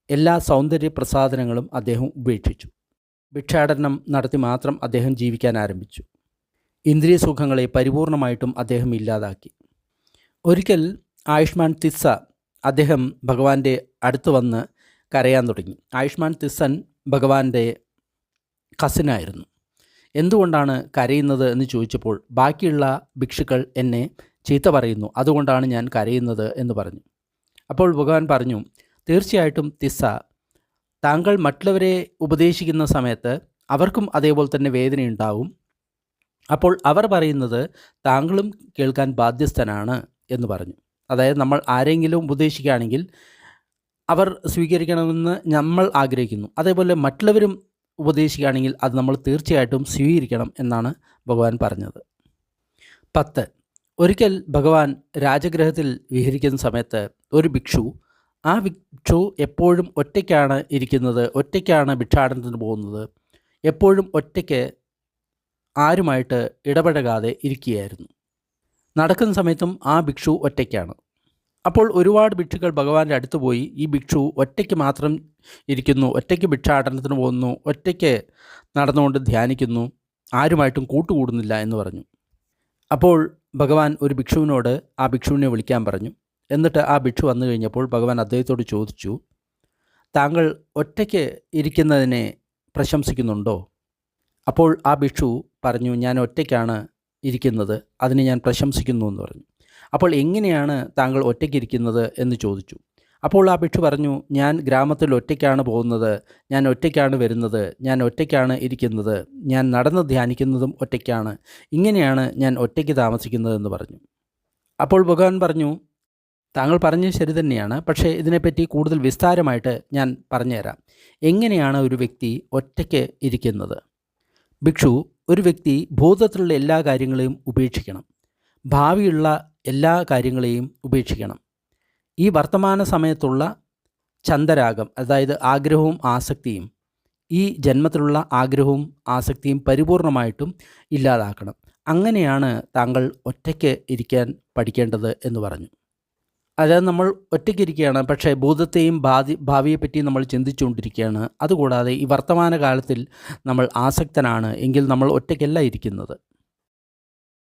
എല്ലാ സൗന്ദര്യ പ്രസാധനങ്ങളും അദ്ദേഹം ഉപേക്ഷിച്ചു. ഭിക്ഷാടനം നടത്തി മാത്രം അദ്ദേഹം ജീവിക്കാൻ ആരംഭിച്ചു. ഇന്ദ്രിയ സുഖങ്ങളെ പരിപൂർണമായിട്ടും അദ്ദേഹം ഇല്ലാതാക്കി. ഒരിക്കൽ ആയുഷ്മാൻ തിസ്സ അദ്ദേഹം ഭഗവാന്റെ അടുത്ത് വന്ന് കരയാൻ തുടങ്ങി. ആയുഷ്മാൻ തിസ്സൻ ഭഗവാന്റെ കസിനായിരുന്നു. എന്തുകൊണ്ടാണ് കരയുന്നത് എന്ന് ചോദിച്ചപ്പോൾ, ബാക്കിയുള്ള ഭിക്ഷുക്കൾ എന്നെ ചീത്ത പറയുന്നു, അതുകൊണ്ടാണ് ഞാൻ കരയുന്നത് എന്ന് പറഞ്ഞു. അപ്പോൾ ഭഗവാൻ പറഞ്ഞു, തീർച്ചയായിട്ടും തിസ്സ, താങ്കൾ മറ്റുള്ളവരെ ഉപദേശിക്കുന്ന സമയത്ത് അവർക്കും അതേപോലെ തന്നെ വേദനയുണ്ടാവും. അപ്പോൾ അവർ പറയുന്നത് താങ്കളും കേൾക്കാൻ ബാധ്യസ്ഥനാണ് എന്ന് പറഞ്ഞു. അതായത് നമ്മൾ ആരെങ്കിലും ഉപദേശിക്കുകയാണെങ്കിൽ അവർ സ്വീകരിക്കണമെന്ന് നമ്മൾ ആഗ്രഹിക്കുന്നു. അതേപോലെ മറ്റുള്ളവരും ഉപദേശിക്കുകയാണെങ്കിൽ അത് നമ്മൾ തീർച്ചയായിട്ടും സ്വീകരിക്കണം എന്നാണ് ഭഗവാൻ പറഞ്ഞത്. 10. ഒരിക്കൽ ഭഗവാൻ രാജഗൃഹത്തിൽ വിഹരിക്കുന്ന സമയത്ത് ഒരു ഭിക്ഷു, ആ ഭിക്ഷു എപ്പോഴും ഒറ്റയ്ക്കാണ് ഇരിക്കുന്നത്, ഒറ്റയ്ക്കാണ് ഭിക്ഷാടനത്തിന് പോകുന്നത്, എപ്പോഴും ഒറ്റയ്ക്ക് ആരുമായിട്ട് ഇടപഴകാതെ ഇരിക്കുകയായിരുന്നു. നടക്കുന്ന സമയത്തും ആ ഭിക്ഷു ഒറ്റയ്ക്കാണ്. അപ്പോൾ ഒരുപാട് ഭിക്ഷുക്കൾ ഭഗവാന്റെ അടുത്ത് പോയി, ഈ ഭിക്ഷു ഒറ്റയ്ക്ക് മാത്രം ഇരിക്കുന്നു, ഒറ്റയ്ക്ക് ഭിക്ഷാടനത്തിന് പോകുന്നു, ഒറ്റയ്ക്ക് നടന്നുകൊണ്ട് ധ്യാനിക്കുന്നു, ആരുമായിട്ടും കൂട്ടുകൂടുന്നില്ല എന്ന് പറഞ്ഞു. അപ്പോൾ ഭഗവാൻ ഒരു ഭിക്ഷുവിനോട് ആ ഭിക്ഷുവിനെ വിളിക്കാൻ പറഞ്ഞു. എന്നിട്ട് ആ ഭിക്ഷു വന്നു കഴിഞ്ഞപ്പോൾ ഭഗവാൻ അദ്ദേഹത്തോട് ചോദിച്ചു, താങ്കൾ ഒറ്റയ്ക്ക് ഇരിക്കുന്നതിനെ പ്രശംസിക്കുന്നുണ്ടോ? അപ്പോൾ ആ ഭിക്ഷു പറഞ്ഞു, ഞാൻ ഒറ്റയ്ക്കാണ് ഇരിക്കുന്നത്, അതിനെ ഞാൻ പ്രശംസിക്കുന്നു എന്ന് പറഞ്ഞു. അപ്പോൾ എങ്ങനെയാണ് താങ്കൾ ഒറ്റയ്ക്കിരിക്കുന്നത് എന്ന് ചോദിച്ചു. അപ്പോൾ ആ ഭിക്ഷു പറഞ്ഞു, ഞാൻ ഗ്രാമത്തിൽ ഒറ്റയ്ക്കാണ് പോകുന്നത്, ഞാൻ ഒറ്റയ്ക്കാണ് വരുന്നത്, ഞാൻ ഒറ്റയ്ക്കാണ് ഇരിക്കുന്നത്, ഞാൻ നടന്ന് ധ്യാനിക്കുന്നതും ഒറ്റയ്ക്കാണ്, ഇങ്ങനെയാണ് ഞാൻ ഒറ്റയ്ക്ക് താമസിക്കുന്നതെന്ന് പറഞ്ഞു. അപ്പോൾ ഭഗവാൻ പറഞ്ഞു, താങ്കൾ പറഞ്ഞത് ശരി തന്നെയാണ്, പക്ഷേ ഇതിനെപ്പറ്റി കൂടുതൽ വിസ്താരമായിട്ട് ഞാൻ പറഞ്ഞുതരാം. എങ്ങനെയാണ് ഒരു വ്യക്തി ഒറ്റയ്ക്ക് ഇരിക്കുന്നത്? ഭിക്ഷു, ഒരു വ്യക്തി ഭൂതത്തിലുള്ള എല്ലാ കാര്യങ്ങളെയും ഉപേക്ഷിക്കണം. ഭാവിയുള്ള എല്ലാ കാര്യങ്ങളെയും ഉപേക്ഷിക്കണം. ഈ വർത്തമാന സമയത്തുള്ള ചന്ദരാഗം, അതായത് ആഗ്രഹവും ആസക്തിയും, ഈ ജന്മത്തിലുള്ള ആഗ്രഹവും ആസക്തിയും പരിപൂർണമായിട്ടും ഇല്ലാതാക്കണം. അങ്ങനെയാണ് താങ്കൾ ഒറ്റയ്ക്ക് ഇരിക്കാൻ പഠിക്കേണ്ടത് എന്ന് പറഞ്ഞു. അതായത് നമ്മൾ ഒറ്റയ്ക്കിരിക്കുകയാണ്, പക്ഷേ ഭൂതത്തെയും ഭാവിയെപ്പറ്റിയും നമ്മൾ ചിന്തിച്ചുകൊണ്ടിരിക്കുകയാണ്. അതുകൂടാതെ ഈ വർത്തമാന കാലത്തിൽ നമ്മൾ ആസക്തനാണ് എങ്കിൽ നമ്മൾ ഒറ്റയ്ക്കല്ല ഇരിക്കുന്നത്.